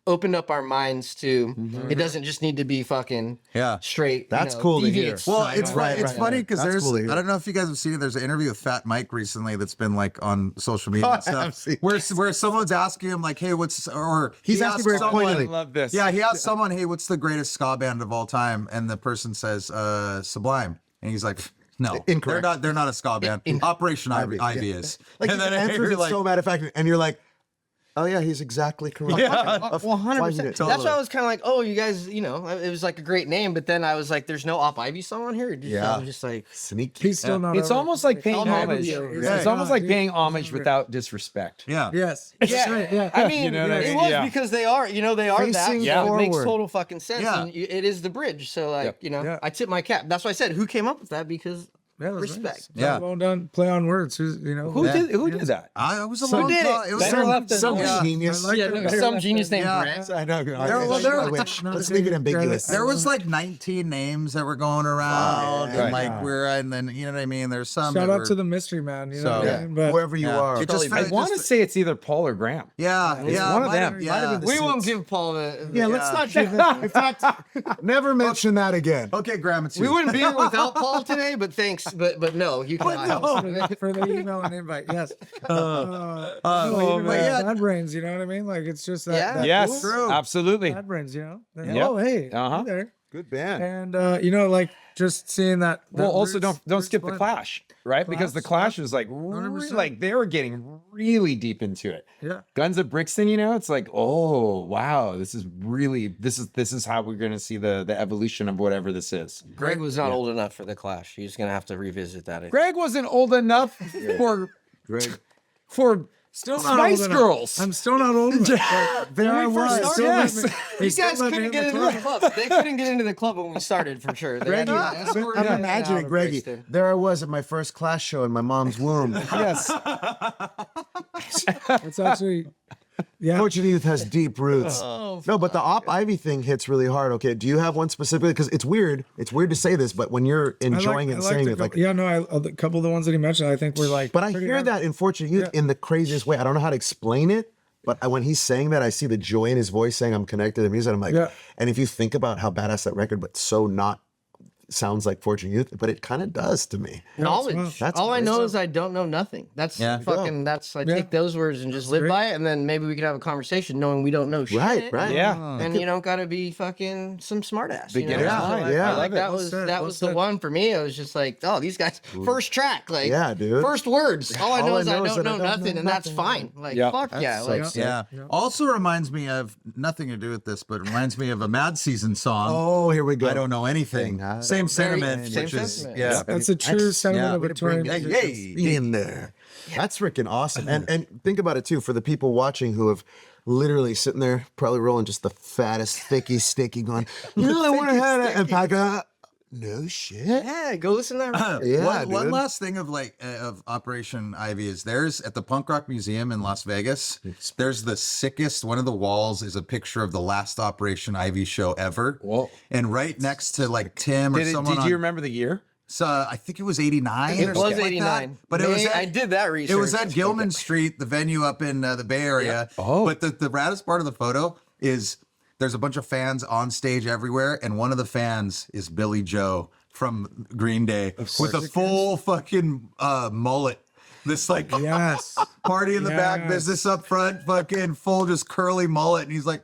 F: opened up our minds to. It doesn't just need to be fucking
A: Yeah.
F: straight.
B: That's cool to hear.
F: deviates.
A: Well,
F: Like,
A: it's
B: Right,
A: it's
B: right,
A: funny
B: right.
A: because
B: That's
A: there's
B: cool to hear.
A: I don't know if you guys have seen it. There's an interview with Fat Mike recently that's been like on social media and
B: I have
A: stuff,
B: seen
A: where someone's asking him like, "Hey, what's?" Or
B: He's
A: he
B: asking
A: asked
B: very
A: someone-
B: pointedly.
C: I love this.
A: Yeah, he asked someone, "Hey, what's the greatest ska band of all time?" And the person says, "Sublime." And he's like, "No,
B: Incorrect.
A: They're not a ska band. Operation Ivy is."
B: Like,
A: and
B: the answer
A: you're
B: is so matter of fact, and you're like, oh yeah, he's exactly correct.
A: Yeah.
F: 100%.
A: Totally.
F: That's why I was kind of like, oh, you guys, it was like a great name, but then I was like, there's no Op Ivy song on here. I was just like,
B: Sneaky.
E: He's still not.
C: It's
E: over.
C: almost like paying
F: I'll never
C: homage.
F: be over it.
C: It's
A: Yeah.
C: almost like paying homage without disrespect.
A: Yeah.
E: Yes.
F: yeah,
E: Right, yeah.
F: I mean,
C: You know what I
F: it
C: mean?
F: was
C: Yeah.
F: because they are that.
B: Facing
F: So it makes
B: forward.
F: total fucking sense.
A: Yeah.
F: And it is the bridge. So like,
E: Yeah.
F: I tip my cap. That's why I said, who came up with that? Because
E: Yeah, that's
F: respect.
E: Nice.
A: Yeah.
E: Well done. Play on words. Who did
C: that?
A: I was a
E: So
A: long
F: did it.
A: time. It was
G: Better left than
B: Some
G: wrong.
B: genius.
E: I like
F: Yeah,
E: that.
F: some genius named
A: Yeah.
F: Brent.
B: I know.
A: There-
B: Let's leave it ambiguous.
A: There was like 19 names that were going around,
B: yeah.
A: and like and then you know what I mean. There's some.
E: Shout
A: that
E: out
A: were,
E: to the mystery man. You know
A: So-
E: what I
A: Yeah.
E: mean? But
B: Whoever you
A: Yeah.
B: are.
A: It just
C: I
A: felt-
C: want to
A: just-
C: say it's either Paul or Graham.
A: Yeah, yeah,
C: one of
A: might
C: them.
A: have-
C: Might have
A: yeah.
C: been the
F: We won't give Paul the.
B: Yeah, let's not give it. In fact, never mention that again.
A: Okay, Graham, it's
F: We
A: you.
F: wouldn't be here without Paul today, but thanks. But no, you can.
E: for the email and invite. Yes.
A: oh,
E: Even
A: but yeah,
E: bad brains. You know what I mean? Like it's just that.
F: Yeah.
E: that
C: Yes,
A: True.
C: absolutely.
E: Bad brains. You know. Then,
C: Yep.
E: Oh hey.
C: Uh-huh.
E: Hey there.
B: Good band.
E: And like just seeing that.
C: Well, also
E: roots-
C: don't
E: roots
C: skip the
E: blend.
C: Clash, right? Because the Clash is like
E: 100%.
C: like they were getting really deep into it.
E: Yeah.
C: Guns of Brixton, it's like, oh wow, this is how we're gonna see the evolution of whatever this is.
F: Greg was not old enough for the Clash. He's gonna have to revisit that.
C: Greg wasn't old enough for
B: Greg.
E: Still not
C: Spice
E: old enough.
C: Girls.
E: I'm still not old enough.
B: There I
F: When we first
B: was.
F: started,
C: Yes.
E: They
F: These
E: still
F: guys
E: let me
F: couldn't
E: in
F: get
E: the
F: into the club. They couldn't get into the club when we started, for sure. They had
B: Greggy,
F: to escort
B: I'm
F: them in and out
B: imagining
F: of
B: Greggy.
F: Brixton.
B: There I was at my first class show in my mom's womb. Yes.
E: It's actually. Yeah.
B: Fortunate Youth has deep roots.
F: Oh,
B: No, but the Op Ivy thing hits really hard. Okay, do you have one specifically? Because it's weird. It's weird to say this, but when you're enjoying it and saying it, like,
E: yeah, no, a couple of the ones that he mentioned, I think were like.
B: but I
E: pretty
B: hear
E: hard.
B: that in Fortunate Youth in the craziest way. I don't know how to explain it, but when he's saying that, I see the joy in his voice saying, I'm connected to music. I'm like,
E: Yeah.
B: and if you think about how badass that record, but so not sounds like Fortunate Youth, but it kind of does to me.
F: Knowledge.
B: That's
F: All I know
B: crazy.
F: is I don't know nothing. That's
A: Yeah.
F: fucking. That's I
E: Yeah.
F: take those words and just live
E: great.
F: by it, and then maybe we could have a conversation knowing we don't know shit.
B: Right, right.
C: Yeah.
F: And you don't gotta be fucking some smartass. You know?
C: Beginner's
F: So
C: mind.
F: I
B: Yeah.
F: feel like that
E: Well
F: was
E: said,
F: that
E: well
F: was the
E: said.
F: one for me. I was just like, oh, these guys first track, like
B: Yeah, dude.
F: first words. All I know is I
B: that
F: don't know
B: I don't
F: nothing,
B: know
F: and that's
B: nothing.
F: fine. Like
C: Yeah.
F: fuck yeah,
B: so
F: like
B: sick.
A: Yeah. Also reminds me of nothing to do with this, but reminds me of a Mad Season song.
B: Oh, here we go.
A: I don't know anything. Same sentiment,
F: same
A: which is
F: sentiment.
A: yeah.
E: That's a true sentiment of a touring.
B: Hey, in there. That's freaking awesome. And think about it too, for the people watching who have literally sitting there, probably rolling just the fattest, thicky, sticky, going, I want to have it. And Paca, No shit.
F: Yeah, go listen to that record.
B: Yeah,
A: one
B: dude.
A: last thing of of Operation Ivy is there's at the Punk Rock Museum in Las Vegas. There's the sickest. One of the walls is a picture of the last Operation Ivy show ever.
C: Whoa.
A: And right next to like Tim or
C: Did
A: someone.
C: you remember the year?
A: So I think it was 89.
F: It
A: or
F: was
A: something like
F: 89.
A: that. But it was
F: I did that research.
A: It was at Gilman Street, the venue up in the Bay Area.
C: Oh.
A: But the raddest part of the photo is there's a bunch of fans on stage everywhere, and one of the fans is Billy Joe from Green Day with a full fucking mullet. This like
E: Yes.
A: party in the back,
E: Yes.
A: business up front, fucking full just curly mullet, and he's like,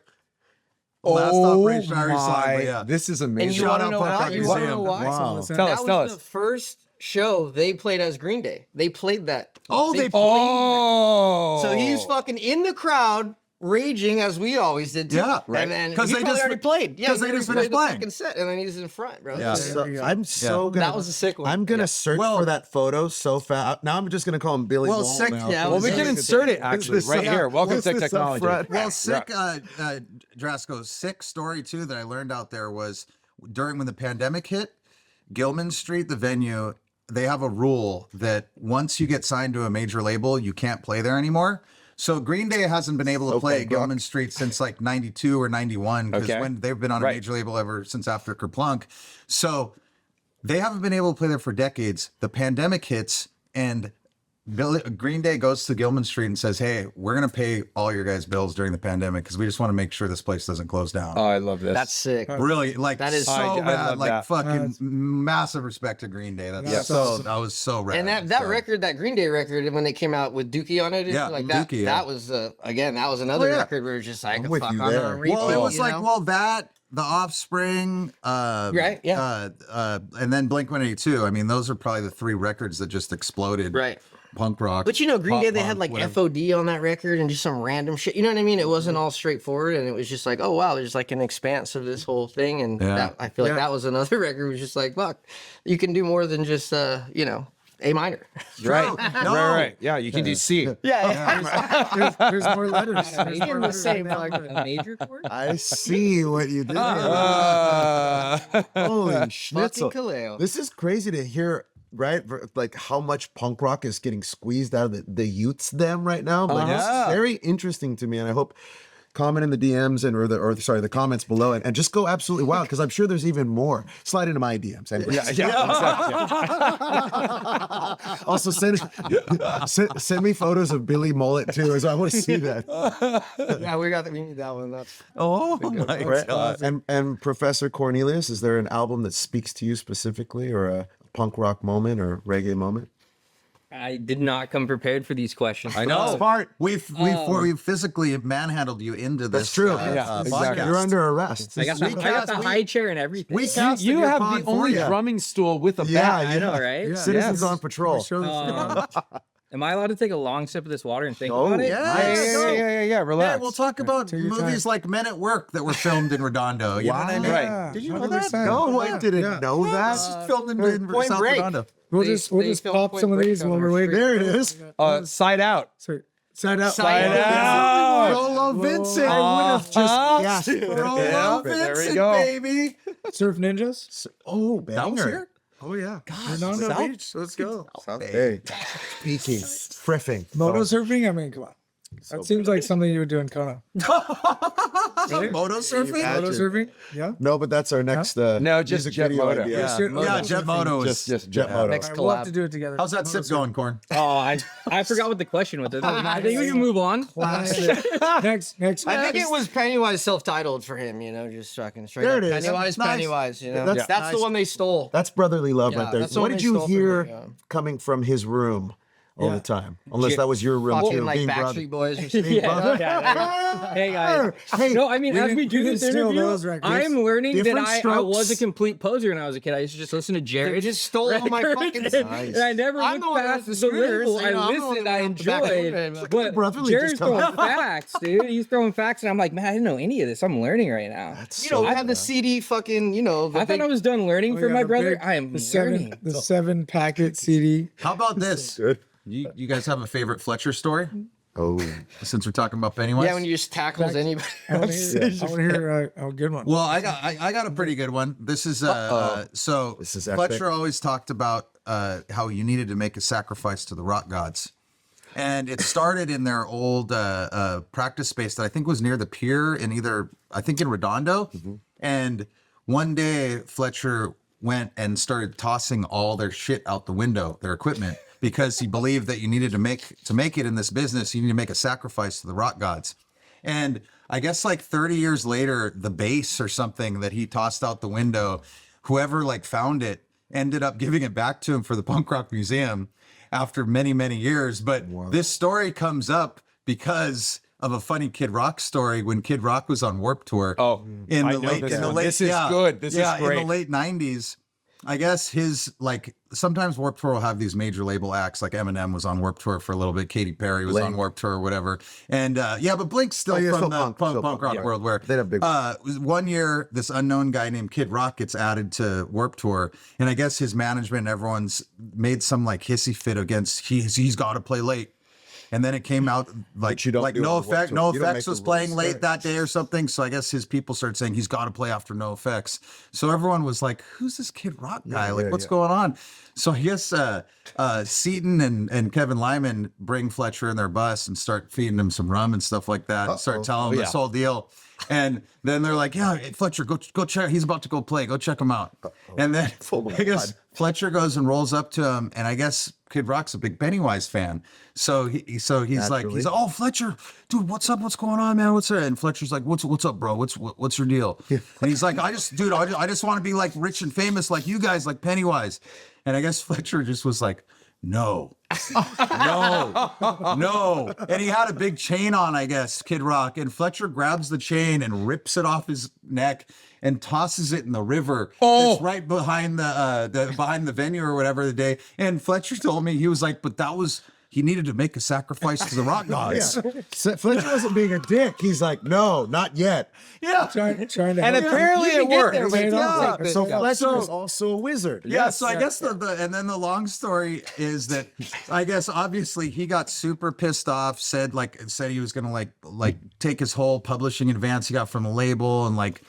A: last Operation Irish song. But yeah,
C: This is
F: And
C: amazing.
F: you
A: Shout
F: want to
A: out
F: know
A: Punk
F: why?
A: Rock
F: You want to
A: Museum.
F: know why?
E: Wow.
C: Tell us,
F: That
C: tell
F: was
C: us.
F: the first show they played as Green Day. They played that.
A: Oh, they played
C: Oh.
F: So he's fucking in the crowd, raging as we always did too.
A: Yeah,
F: right. And then
A: 'Cause
F: he
A: they
F: probably
A: just-
F: already played. Yeah,
A: 'cause they
F: he
A: just
F: already
A: finished
F: played
A: playing.
F: the fucking set, and then he's in front, bro.
A: Yeah.
B: So,
E: Yeah.
B: I'm so gonna.
F: That was a sick one.
B: I'm gonna
F: Yeah.
B: search
A: Well-
B: for that photo so fast. Now I'm just gonna call him Billy.
A: Well,
B: Wall
A: sick-
B: now.
F: yeah,
C: Well, we
F: Yeah.
C: can insert it actually
B: this
C: right
B: up-
C: here. Welcome
B: this
C: to
B: up
C: technology.
B: front.
A: Well, sick, Drasco, sick story too that I learned out there was during when the pandemic hit, Gilman Street, the venue, they have a rule that once you get signed to a major label, you can't play there anymore. So Green Day hasn't been able to play at
B: punk rock.
A: Gilman Street since like 92 or 91 because
C: Okay.
A: when they've been on a
C: Right.
A: major label ever since after Kerplunk. So they haven't been able to play there for decades. The pandemic hits and Green Day goes to Gilman Street and says, "Hey, we're gonna pay all your guys' bills during the pandemic because we just want to make sure this place doesn't close down."
C: Oh, I love this.
F: That's sick.
A: Really, like
F: That is-
A: so
C: I
A: bad.
C: love
A: Like
C: that.
A: fucking massive respect to Green Day. That's I was so rad.
F: And that
A: So-
F: record, that Green Day record, when they came out with Dookie on it,
A: Yeah,
F: like that,
A: Dookie, yeah.
F: that was again, that was another
A: yeah.
F: record where it's just like
B: I'm with
F: fuck
B: you
F: on
B: there.
F: on repeat.
A: Well, it was
F: you
A: like
F: know?
A: that, The Offspring,
F: Right, yeah.
A: and then Blink-182. I mean, those are probably the three records that just exploded.
F: Right.
A: Punk rock.
F: But you know, Green
A: pop
F: Day, they
A: punk,
F: had like
A: whatever.
F: FOD on that record and just some random shit. You know what I mean? It wasn't all straightforward, and it was just like, oh wow, there's like an expanse of this whole thing. And
A: Yeah.
F: that, I feel like that was another record. Was just like, fuck, you can do more than just you know, A minor.
C: right.
A: No.
C: Right. Yeah, you can do C.
E: There's more letters. There's
G: Maybe
E: more
G: in the
E: letters
G: same
E: than
G: like
E: that.
G: a major chord.
B: I see what you did. Holy schnitzel!
F: Fucking Kaleo.
B: This is crazy to hear. Right, like how much punk rock is getting squeezed out of the youths them right now. Like this
C: Yeah.
B: is very interesting to me, and I hope comment in the DMs and or the comments below and just go absolutely wild because I'm sure there's even more. Slide into my DMs. Also send me photos of Billy Mullet too, as I want to see that.
F: Yeah, we need that one. That's
A: Oh my
B: Right?
A: god!
B: And Professor Cornelius, is there an album that speaks to you specifically, or a punk rock moment or reggae moment?
G: I did not come prepared for these questions.
C: I know.
B: Smart.
A: We physically manhandled you into this.
B: That's true.
C: Exactly.
A: podcast.
B: You're under arrest.
G: I got the high chair and everything.
A: We
C: You,
A: casted
C: you
A: your
C: have
A: pod
C: the
A: for
C: only
A: you.
C: drumming stool with a
B: Yeah,
C: bat.
G: I know, right?
B: Citizens
C: Yes.
B: on patrol.
E: Show this
G: Am I allowed to take a long sip of this water and think
B: Oh,
G: about it?
A: Yeah.
C: Relax.
A: Yeah, we'll talk about
E: Take your
A: movies like Men at Work that were filmed in Redondo. You know what I mean?
C: Right.
A: Did you know that?
E: 100%.
B: No one didn't know that.
A: This is filmed in
F: Point
A: South
F: Break.
A: Redondo.
E: We'll
F: They-
E: just
F: they
E: just
F: filmed
E: pop
F: Point
E: some of
F: Break
E: these
F: on
E: while
F: our
E: we're waiting.
B: There it is.
C: Side out.
E: Sorry. Side out.
F: Side
C: out.
B: Rolo Vincent.
E: I would have
B: just
E: just
A: Rolo
C: Yeah, there we
A: Vincent,
C: go.
A: baby.
E: Surf Ninjas.
B: Oh,
A: That was
B: banger.
A: here?
E: Oh yeah. Redondo
A: South-
E: Beach. Let's go.
B: Hey, speaking, friffing.
E: Moto surfing. I mean, come on. That seems like something you would do in Kona.
A: Moto surfing?
E: Moto surfing. Yeah.
B: No, but that's our next
C: No, just
B: music
C: Jet
B: video
C: Moto.
B: idea.
A: Yeah,
E: Moto
A: yeah, Jet Moto is
C: Just
B: Jet Moto.
F: Next
E: All right, we'll have
F: collab.
E: to do it together.
A: How's that sip going, Corn?
G: Oh, I forgot what the question was. I think we can move on.
E: Classic. next.
F: I think it was Pennywise self-titled for him, you know, just fucking straight
B: There
F: up.
B: it is.
F: Pennywise,
B: Nice.
F: Pennywise, you know.
B: That's-
F: That's
B: nice.
F: the one they stole.
B: That's brotherly love
F: Yeah,
B: right there.
F: that's the
B: What
F: one
B: did
F: they
B: you
F: stole from
B: hear
F: me, yeah.
B: coming from his room all the time? Unless that was your room
F: Fucking
B: too.
F: like
B: being
F: Backstreet Boys or
G: Yeah,
F: something.
G: yeah. Hey guys.
B: Hey,
G: No, I mean, as we do
E: we
G: this
E: didn't steal
G: interview,
E: those records.
G: I'm learning that
B: Different
G: I was a
B: strokes.
G: complete poser when I was a kid. I used to just listen to Jared.
F: They just stole all my fucking
G: and I never
F: I'm the
G: looked
F: one
G: past
F: with
G: the
F: the scooters,
G: label.
F: you know,
G: I
F: I'm the one
G: listened,
F: with
G: I
F: the back of the
G: enjoyed.
F: hood. Look
B: at the
G: But
B: brotherly
G: Jared's
B: just come
G: throwing facts, dude. He's throwing facts, and I'm like, man, I didn't know any of this. I'm learning right now.
B: That's
F: You know, we had the CD fucking, you know, the
G: I
F: big,
G: thought I was done learning for
E: yeah,
G: my
E: the
G: brother.
E: big-
G: I am
E: the
G: learning.
E: seven packet CD.
A: How about this?
B: good.
A: You guys have a favorite Fletcher story?
B: Oh,
A: Since we're talking about Pennywise.
F: Yeah, when you just tackles anybody.
E: I want to hear a good one.
A: Well, I got a pretty good one. This is so
B: This is
A: Fletcher
B: epic.
A: always talked about how you needed to make a sacrifice to the rock gods. And it started in their old practice space that I think was near the pier in I think in Redondo. And one day Fletcher went and started tossing all their shit out the window, their equipment, because he believed that you needed to make it in this business, you need to make a sacrifice to the rock gods. And I guess like 30 years later, the bass or something that he tossed out the window, whoever like found it ended up giving it back to him for the Punk Rock Museum after many, many years. But this story comes up because of a funny Kid Rock story when Kid Rock was on Warped Tour.
C: Oh,
A: in
C: I
A: the
C: know
A: late,
C: this
A: in the
C: one.
A: late,
C: This is good. This is
A: in
C: great.
A: the late 90s. I guess his like sometimes Warped Tour will have these major label acts like Eminem was on Warped Tour for a little bit, Katy Perry was on Warped Tour or whatever, and but Blink's still
B: yeah,
A: from
B: still
A: the punk rock world where
B: They had a big-
A: one year this unknown guy named Kid Rock gets added to Warped Tour, and I guess his management and everyone's made some like hissy fit against he's got to play late. And then it came out like
B: you don't
A: like
B: do
A: No
B: on Warped
A: Effect.
B: Tour.
A: No
B: You don't
A: Effects
B: make
A: was
B: the
A: playing
B: rules.
A: late that day or something. So I guess his people started saying he's got to play after No Effects. So everyone was like, "Who's this Kid Rock guy? What's going on?" So I guess Seaton and Kevin Lyman bring Fletcher in their bus and start feeding him some rum and stuff like that. And start telling him this whole deal. And then they're like, "Yeah, hey, Fletcher, go check. He's about to go play. Go check him out." And then I guess Fletcher goes and rolls up to him, and I guess Kid Rock's a big Pennywise fan. So he's like, "Oh, Fletcher, dude, what's up? What's going on, man? What's up?" And Fletcher's like, "What's up, bro? What's your deal?" And he's like, "I just want to be like rich and famous like you guys, like Pennywise." And I guess Fletcher just was like, "No, no." And he had a big chain on, I guess, Kid Rock. And Fletcher grabs the chain and rips it off his neck and tosses it in the river. It's right behind the venue or whatever the day. And Fletcher told me, he was like, but he needed to make a sacrifice to the rock gods.
B: So Fletcher wasn't being a dick. He's like, no, not yet.
A: Yeah.
E: Trying to
C: And
E: help.
C: apparently it worked.
B: So Fletcher is also a wizard.
A: Yeah, so I guess and then the long story is that I guess obviously he got super pissed off, said he was gonna like take his whole publishing advance he got from the label and like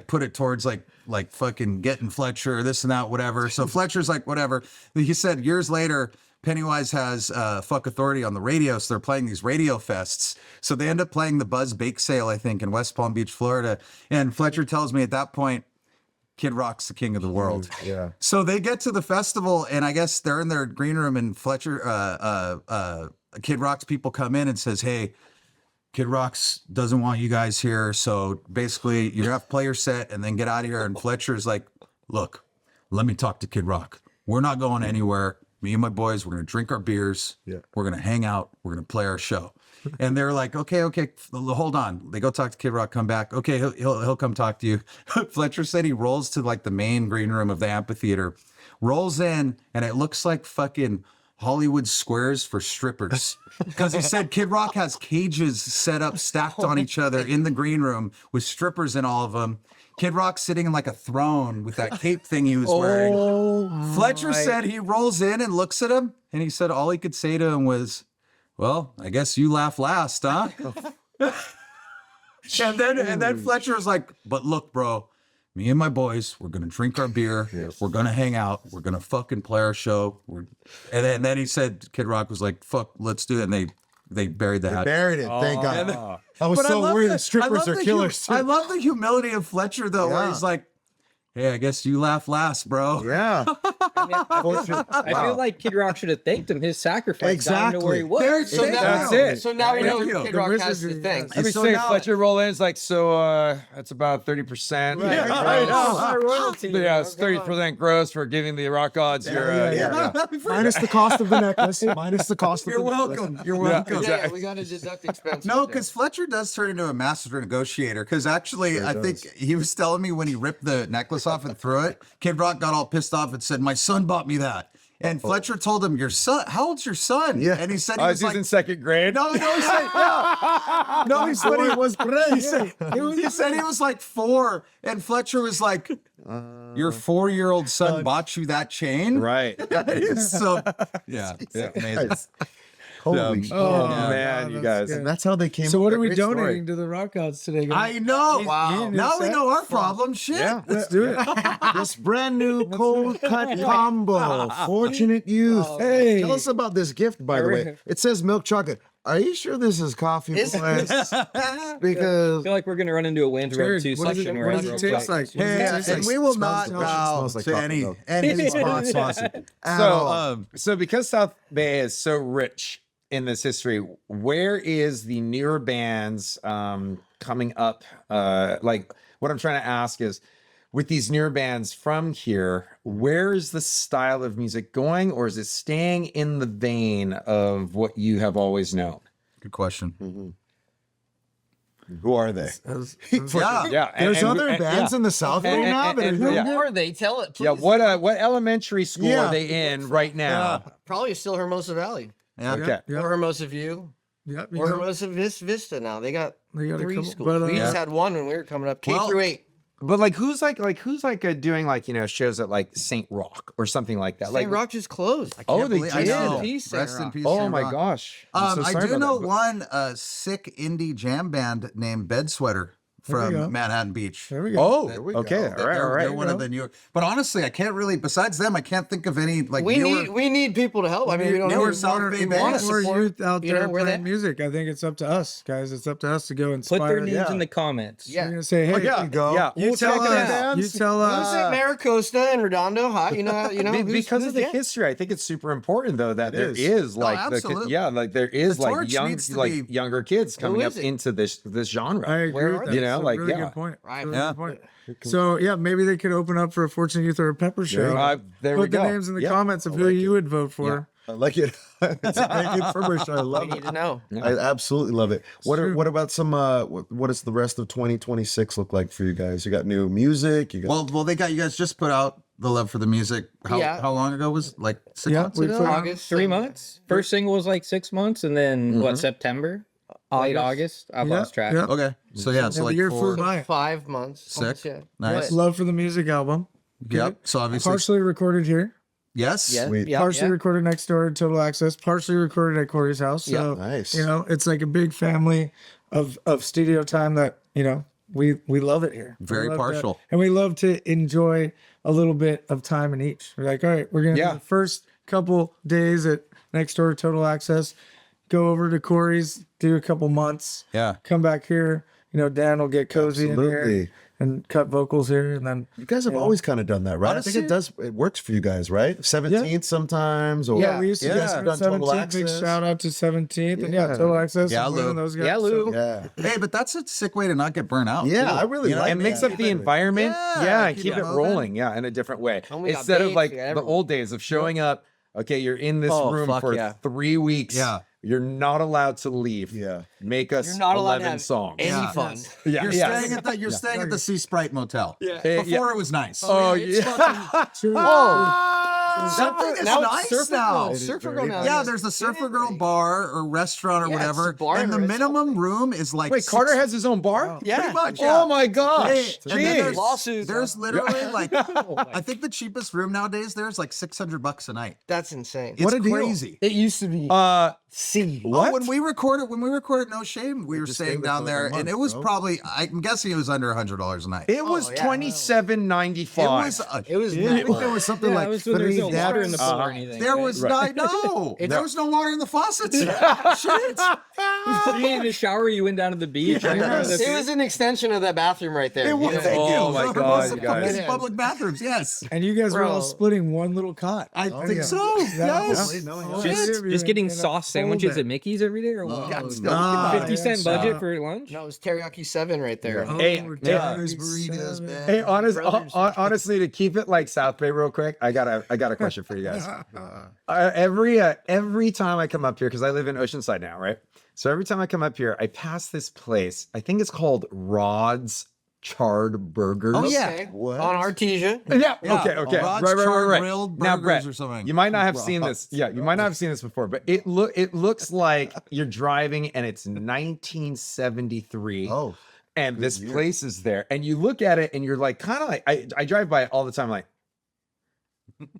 A: put it towards like fucking getting Fletcher, this and that, whatever. So Fletcher's like, whatever. He said years later, Pennywise has Fuck Authority on the radio, so they're playing these radio fests. So they end up playing the Buzz Bake Sale, I think, in West Palm Beach, Florida. And Fletcher tells me at that point, Kid Rock's the king of the world.
B: Yeah.
A: So they get to the festival, and I guess they're in their green room, and Fletcher, Kid Rock's people come in and says, "Hey, Kid Rock's doesn't want you guys here, so basically you have to play your set and then get out of here." And Fletcher's like, "Look, let me talk to Kid Rock. We're not going anywhere. Me and my boys, we're gonna drink our beers.
B: Yeah.
A: We're gonna hang out. We're gonna play our show." And they're like, okay, hold on. They go talk to Kid Rock, come back. Okay, he'll come talk to you. Fletcher said he rolls to like the main green room of the amphitheater, rolls in, and it looks like fucking Hollywood squares for strippers. Because he said Kid Rock has cages set up, stacked on each other in the green room with strippers in all of them. Kid Rock sitting in like a throne with that cape thing he was wearing. Fletcher said he rolls in and looks at him, and he said all he could say to him was, "Well, I guess you laugh last, huh?" and then Fletcher was like, "But look, bro, me and my boys, we're gonna drink our beer, we're gonna hang out, we're gonna fucking play our show." And then he said, Kid Rock was like, "Fuck, let's do it." And they buried the hat.
B: Buried it. Thank God. I was
A: But
B: so
A: love
B: worried
A: the-
B: that strippers
A: I
B: are
A: love the
B: killers too.
A: I love the humility of Fletcher though, where
B: Yeah.
A: he's like, "Hey, I guess you laugh last, bro."
B: Yeah.
G: I feel like Kid Rock should have thanked him. His sacrifice got him to where he was.
F: So now,
C: That's it.
F: So now we know
A: Thank you.
F: Kid
E: The
F: Rock has
E: wizardry,
F: to thank.
E: yes.
C: Let me
A: So
C: say,
A: now-
C: Fletcher roll in. It's like, so that's about 30%.
E: Right.
C: Yeah, it's 30% gross for giving the rock gods your.
B: Minus the cost of the necklace. Minus the cost of
A: You're
B: the necklace.
A: welcome. You're welcome.
F: Yeah, we got to deduct expenses.
A: No,
F: there.
A: because Fletcher does turn into a master negotiator. Because actually, I think he was telling me when he ripped the necklace off and threw it, Kid Rock got all pissed off and said, "My son bought me that." And Fletcher told him, "Your son? How old's your son?"
B: Yeah.
A: And he said he
C: I
A: was
C: was
A: like,
C: in second grade.
A: "No, he said, yeah. No, he said he was great. He said he was like 4, and Fletcher was like, "Your 4-year-old son bought you that chain?"
C: Right.
A: So, yeah, amazing.
B: Holy shit.
C: Oh,
E: Yeah.
C: man,
E: Oh,
C: you
E: that's
C: guys.
E: good.
B: And that's how they came.
E: So
B: up
E: what
B: with
E: are we
B: that great story.
E: donating to the Rockouts today, guys?
A: I know.
E: Wow.
A: Now we know our problem. Shit.
C: Yeah.
E: Let's do it.
B: This brand new cold cut combo. Fortunate Youth.
E: Hey.
B: Tell us about this gift, by the way. It says milk chocolate. Are you sure this is coffee?
F: Is it?
B: boys?
G: I
B: Because
G: feel like we're gonna run into a Wayne's Road
E: Jared,
G: 2
E: what does
G: section
E: it,
G: where
E: what
G: I
E: does
G: real
E: it taste
G: quick.
E: like? What does it
A: Yeah,
E: taste
A: and
E: like?
A: we will
B: Smells
A: not
B: delicious.
A: bow
B: Smells like
A: to
B: coffee,
A: any
B: though.
A: sponsors.
C: So because South Bay is so rich in this history, where is the newer bands coming up? Like what I'm trying to ask is, with these newer bands from here, where is the style of music going, or is it staying in the vein of what you have always known?
A: Good question.
B: who are they?
A: Yeah.
C: Yeah,
B: There's other bands in the South right now that are
C: and-
B: doing
C: yeah.
F: Who are they? Tell it, please.
C: Yeah, what elementary school
B: Yeah.
C: are they in right now?
F: Probably still Hermosa Valley.
A: Yeah.
C: Okay.
E: Yeah.
F: Or Hermosa View.
E: Yep,
F: Or Hermosa Vista now. They got
E: They got a
F: 3
E: couple,
F: schools.
E: but,
F: we just
E: yeah.
F: had one when we were coming up. K
A: Well,
F: through 8.
C: But who's doing shows at like St. Rock or something like that?
F: St. Rock just closed.
C: Oh, they
A: Believe- I
C: did.
A: know.
F: Peace,
A: Rest
F: Saint
A: in
F: Rock.
A: peace.
C: Oh
A: Saint
C: my
A: Rock.
C: gosh. I'm so
A: I
C: sorry
A: do
C: about
A: know
C: that.
A: one sick indie jam band named Bed Sweater
E: There we go.
A: from Manhattan Beach.
E: There we go.
C: Oh,
B: There we go.
C: okay. All right,
A: They're,
C: all right.
A: they're one of the newer. But honestly, I can't really. Besides them, I can't think of any like
F: We
A: newer.
F: need people to help. I mean, we don't
A: newer
F: know.
A: South Bay
F: we
A: bands.
F: want to
E: More
F: support,
E: youth out
F: you
E: there
F: know, where
E: playing
F: they-
E: music. I think it's up to us, guys. It's up to us to go inspire.
G: Put their names
B: Yeah.
G: in the comments.
F: Yeah.
E: We're gonna say, hey,
B: Oh, yeah. Go.
C: Yeah.
E: you
C: We'll
E: tell
C: check it
E: us.
C: out.
E: You tell
F: Who's
E: us.
F: at Maricosta and Redondo? Hot, you know,
C: Because
F: who's
C: of the
F: yeah.
C: history, I think it's super important though that there
B: is.
C: is like
A: absolutely.
C: there is
A: The
C: like
A: torch
C: young
A: needs to
C: like
A: be-
C: younger kids coming up
F: is it?
C: into this genre.
E: I agree
F: Where
E: with
F: are
E: that.
F: they?
C: You know,
E: It's a
C: like,
E: really
C: yeah.
E: good point.
F: Right.
E: Really
A: Yeah.
E: good point. So yeah, maybe they could open up for a Fortune Youth or a Pepper show.
C: There we
E: Put the
C: go.
E: names in the
C: Yeah.
E: comments of who you would vote for.
B: I like it. It's a great infomercial. I
F: We
B: love
F: need
B: it.
F: to know.
B: I absolutely love it. What about some? What does the rest of 2026 look like for you guys? You got new music. You got
A: Well, they got you guys just put out the love for the music.
F: Yeah.
A: How long ago was like 6
E: Yeah,
A: months
E: we
A: ago?
E: put out-
F: August.
G: 3 months. First single was like 6 months, and then what? September, late August. I lost track.
E: Yeah.
A: Okay, so yeah, so
E: the
A: like
E: year
A: four.
E: flew by.
F: 5 months.
A: Sick.
F: Yeah.
A: Nice.
E: Love for the Music album.
A: Yep. So obviously,
E: Partially recorded here.
A: yes.
F: Yeah.
B: Sweet.
F: Yeah.
E: Partially
F: yeah.
E: recorded next door to Total Access. Partially recorded at Corey's house. So
B: Nice.
E: you know, it's like a big family of studio time that, you know, we love it here. We
A: Very
E: love
A: partial.
E: that. And we love to enjoy a little bit of time in each. We're like, all right, we're gonna do
C: Yeah.
E: the first couple days at next door Total Access, go over to Corey's, do a couple months,
A: Yeah.
E: come back here. You know, Dan will get cozy in
B: Absolutely.
E: here and cut vocals here, and then
B: You guys have always kind of done that, right? I think it works for you guys, right? 17th sometimes, or
E: yeah, we used to
B: you guys
E: get
B: have done Total
E: 17th. Big
B: Access.
E: shout out to 17th, and yeah, Total Access.
A: Yeah,
E: is one of
A: Lou.
E: those guys.
F: Yeah, Lou.
B: Yeah,
A: Hey, but that's a sick way to not get burnt out.
B: yeah,
A: too.
B: I really
A: You know,
B: like
C: And mix
B: that.
C: up the environment,
A: Yeah,
C: and
A: keep
C: keep
A: it
C: it
A: moving.
C: rolling, in a different way.
F: And we got
C: Instead of
F: baits,
C: like
F: we got
C: the
F: everything.
C: old days of showing up. Okay, you're in this
F: Oh,
C: room
F: fuck
C: for
F: yeah.
C: 3 weeks.
A: Yeah.
C: You're not allowed to leave.
B: Yeah.
C: Make us
F: You're not allowed
C: 11
F: to have
C: songs.
F: any
A: Yeah.
F: fun.
C: Yeah,
A: You're
C: yeah.
A: staying at the Sea Sprite Motel.
C: Yeah.
A: Before it was nice.
C: Oh, yeah.
A: That thing is
F: Now it's
A: nice
F: Surfer
A: now.
F: Girl. Surfer Girl now.
A: Yeah, there's the Surfer Girl bar or restaurant or
F: Yeah, it's a
A: whatever,
F: bar
A: and the
F: and a
A: minimum room is like
C: Wait, Carter has his own bar?
F: Yeah.
A: pretty much. Yeah.
C: Oh my gosh.
A: Hey, and then
C: Jeez.
A: there's
F: Lawsuits.
A: There's literally like, I think the cheapest room nowadays there is like $600 a night.
F: That's insane.
A: It's
B: What a deal.
A: crazy.
F: It used to be
C: Uh,
F: C.
A: Oh, when we recorded No Shame, we were
B: just
A: staying
B: stayed there
A: down
B: for like
A: there,
B: a month,
A: and it was
B: bro.
A: probably, I'm guessing it was under $100 a night.
C: it was
F: yeah.
C: $27.95.
A: It was.
F: It was
B: I think there was something
G: Yeah,
B: like
G: it was when there was
B: 3
G: no water in the
B: dads.
G: pool or anything.
A: There
G: right?
A: was no. There was no water in the faucets. Shit.
G: You needed a shower. You went down to the beach. right?
F: It was an extension of that bathroom right there.
A: It was.
F: Yeah.
A: Thank
C: Oh
A: you.
C: my
A: There
C: God,
A: was
C: you
A: a
C: guys.
A: fucking public bathrooms. Yes,
E: And you guys were all
F: Bro.
E: splitting one little cot.
A: I think
E: yeah.
A: so. Yes.
G: Just getting sauce sandwiches at Mickey's every day, or what?
E: Ah,
G: 50-cent
E: yeah,
G: budget for lunch.
F: No, it was Teriyaki 7 right there.
C: Hey,
A: Burritos, burritos, man.
C: Hey, honestly, to keep it like South Bay real quick, I got a question for you guys. Every time I come up here, because I live in Oceanside now, right? So every time I come up here, I pass this place. I think it's called Rod's Charred Burgers.
A: Oh, yeah.
F: Okay.
B: What?
F: On Artesia.
C: Yeah.
A: Yeah.
C: Okay.
A: Rod's
C: Right.
A: Charred Grilled
C: Now,
A: Burgers
C: Brett,
A: or something.
C: you might not have seen this. Yeah, you might not have seen this before, but it looks like you're driving and it's 1973.
B: Oh,
C: and this place is there, and you look at it and you're like, kind of like I drive by it all the time, like.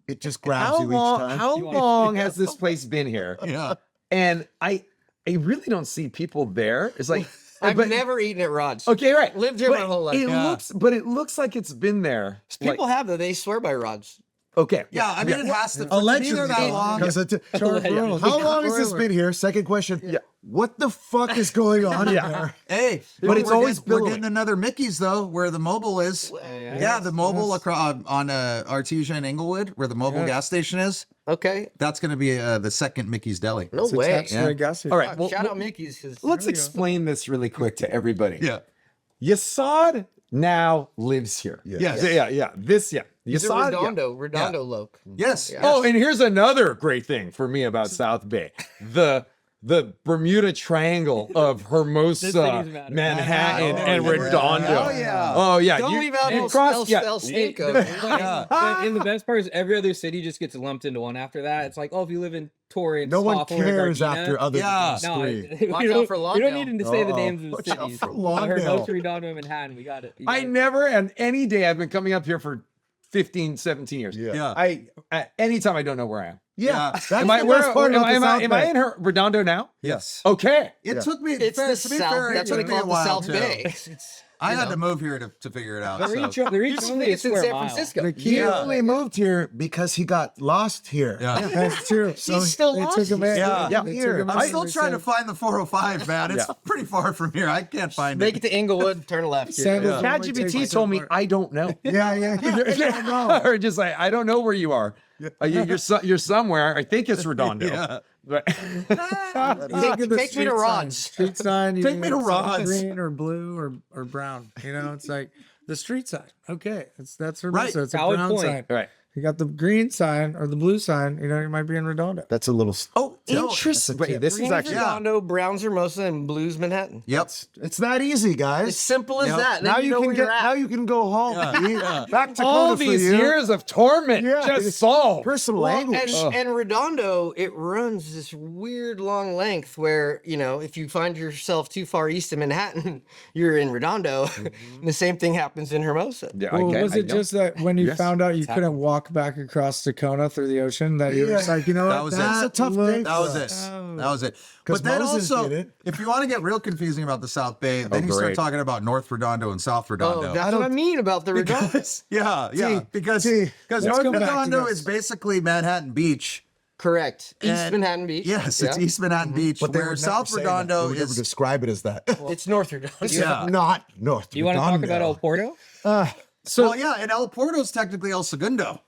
B: it just grabs you each time.
C: How long has this place been here?
A: Yeah.
C: and I really don't see people there. It's like
F: I've
C: but-
F: never eaten at Rod's.
C: Okay, right.
F: Lived here my whole life.
C: It looks like it's been there.
F: People
C: like,
F: have though. They swear by Rod's.
C: okay.
A: Yeah, I mean, it has to.
B: Allegedly,
A: Neither that long.
B: because
E: Charles,
B: how long has this been here? Second question.
C: Yeah.
B: What the fuck is going on
C: Yeah.
B: there?
A: Hey,
C: But it's always
A: we're
C: billowing.
A: getting another Mickey's though, where the mobile is. Yeah, the mobile across on Artesia and Inglewood, where the mobile gas station is.
F: Okay.
A: That's going to be the second Mickey's Deli.
F: No way.
E: attached to a gas station.
C: All right. Well,
F: Shout out Mickey's. 'Cause
C: let's explain this really quick to everybody.
A: Yeah.
C: Yasad now lives here.
A: Yes.
C: Yeah. He's a Yasad.
F: Redondo Loke.
A: Yes.
C: Oh, and here's another great thing for me about South Bay. The Bermuda Triangle of Hermosa,
G: city's mad.
C: Manhattan,
A: Oh,
C: and
A: yeah.
C: Redondo.
A: Oh, yeah.
C: Oh, yeah.
F: Don't leave out
C: you
F: El
C: cross- yeah.
F: Cinco.
G: And the best part is every other city just gets lumped into one after that. It's like, oh, if you live in Torrance,
B: No one
G: Hawthorne, or
B: cares
G: Gardena,
B: after other
A: Yeah.
G: No,
B: three.
F: Watch
G: we
F: out
G: don't,
F: for
G: we don't
F: Lawndale.
G: need to say the
B: Oh,
G: names of the
B: watch out
G: cities.
B: for Lawndale.
G: Hermosa, Redondo, Manhattan. We got it. You
C: I
G: got it.
C: never, and any day I've been coming up here for 15, 17 years.
B: Yeah.
C: Anytime I don't know where I am.
B: Yeah. That's
C: Am I,
B: the
C: where,
B: best part
C: am,
B: about
C: I,
B: the
C: am, I,
B: South
C: am I
B: Bay.
C: in Redondo now?
A: Yes.
C: Okay.
A: It took me.
F: It's the
A: to be
F: South.
A: fair,
F: That's
A: it
F: what they
A: took me a
F: call it, the
A: while,
F: South
A: too.
F: Bay.
A: I had to move here to figure it out. so.
G: They're each
F: You
G: only a
F: it's in
G: square
F: San
G: mile.
F: Francisco.
B: He only moved here because he got lost here.
A: Yeah.
E: That's true. So
F: still
E: they
F: lost.
E: took him in.
A: Yeah.
E: They
B: Here.
E: took him
A: I'm
E: in
A: still
E: and
A: trying to
E: said,
A: find the 405, man. It's
C: Yeah.
A: pretty far from here. I can't find
F: Make
A: it.
F: it to Inglewood, turn left.
E: Sandals
A: Yeah.
E: only take
C: ChatGPT told me
E: so far.
C: I don't know.
B: Yeah.
C: Or just like I don't know where you are. You're somewhere. I think it's Redondo.
A: Yeah.
C: But
E: Look at the
F: Take me
E: street
F: to
E: sign.
F: Rod's.
E: Street sign. You
A: Take
E: can
A: me to
E: get
A: Rod's.
E: Green or blue or brown. You know, it's like the street sign. Okay, that's Hermosa.
A: Right.
E: It's a
G: Valid
E: brown
G: point.
E: sign.
C: right.
E: You got the green sign or the blue sign. You know, you might be in Redondo.
B: That's a little.
C: Oh, interesting. Wait, this is
F: Green's
C: actually
F: Redondo, Brown's Hermosa, and Blue's Manhattan.
A: Yep.
B: It's that easy,
F: As
B: guys.
F: simple as
A: Yep.
F: that.
B: Now
F: Then
B: you
F: know
B: can
F: where
B: get.
F: you're at.
B: Now you can go home. Back to
C: all
B: Dakota for
C: these
B: you.
C: years of torment
B: Yeah.
C: just solved.
B: Personal
F: Well,
B: language.
F: and Redondo, it runs this weird long length where, you know, if you find yourself too far east of Manhattan, you're in Redondo. And the same thing happens in Hermosa.
C: Yeah,
E: Well,
C: okay,
E: was
C: I
E: it
C: know.
E: just that when you
C: Yes.
E: found out you couldn't walk back across Tacona through the ocean, that you were just like, you know
A: That
E: what?
A: was it.
B: That's a tough
E: looks-
B: day.
A: That was it. That was it.
B: 'Cause
A: But then
B: Moses
A: also,
B: did it.
A: if you want to get real confusing about the South Bay, then you start
C: great.
A: talking about North Redondo and South Redondo.
F: Oh, that's what I mean about the Redondo.
A: Yeah, because
B: T,
A: North
E: go back to
A: Redondo
E: this.
A: is basically Manhattan Beach.
F: Correct. East
A: And-
F: Manhattan Beach.
A: Yes, it's
F: Yeah.
A: East Manhattan Beach,
B: But they
A: where
B: would
A: South
B: never say that. They
A: Redondo
B: would never
A: is.
B: describe it as that.
F: It's North Redondo.
A: Yeah.
B: Not North.
G: You want to talk
B: Redondo.
G: about El Porto?
A: Well, yeah, and El Porto is technically El Segundo.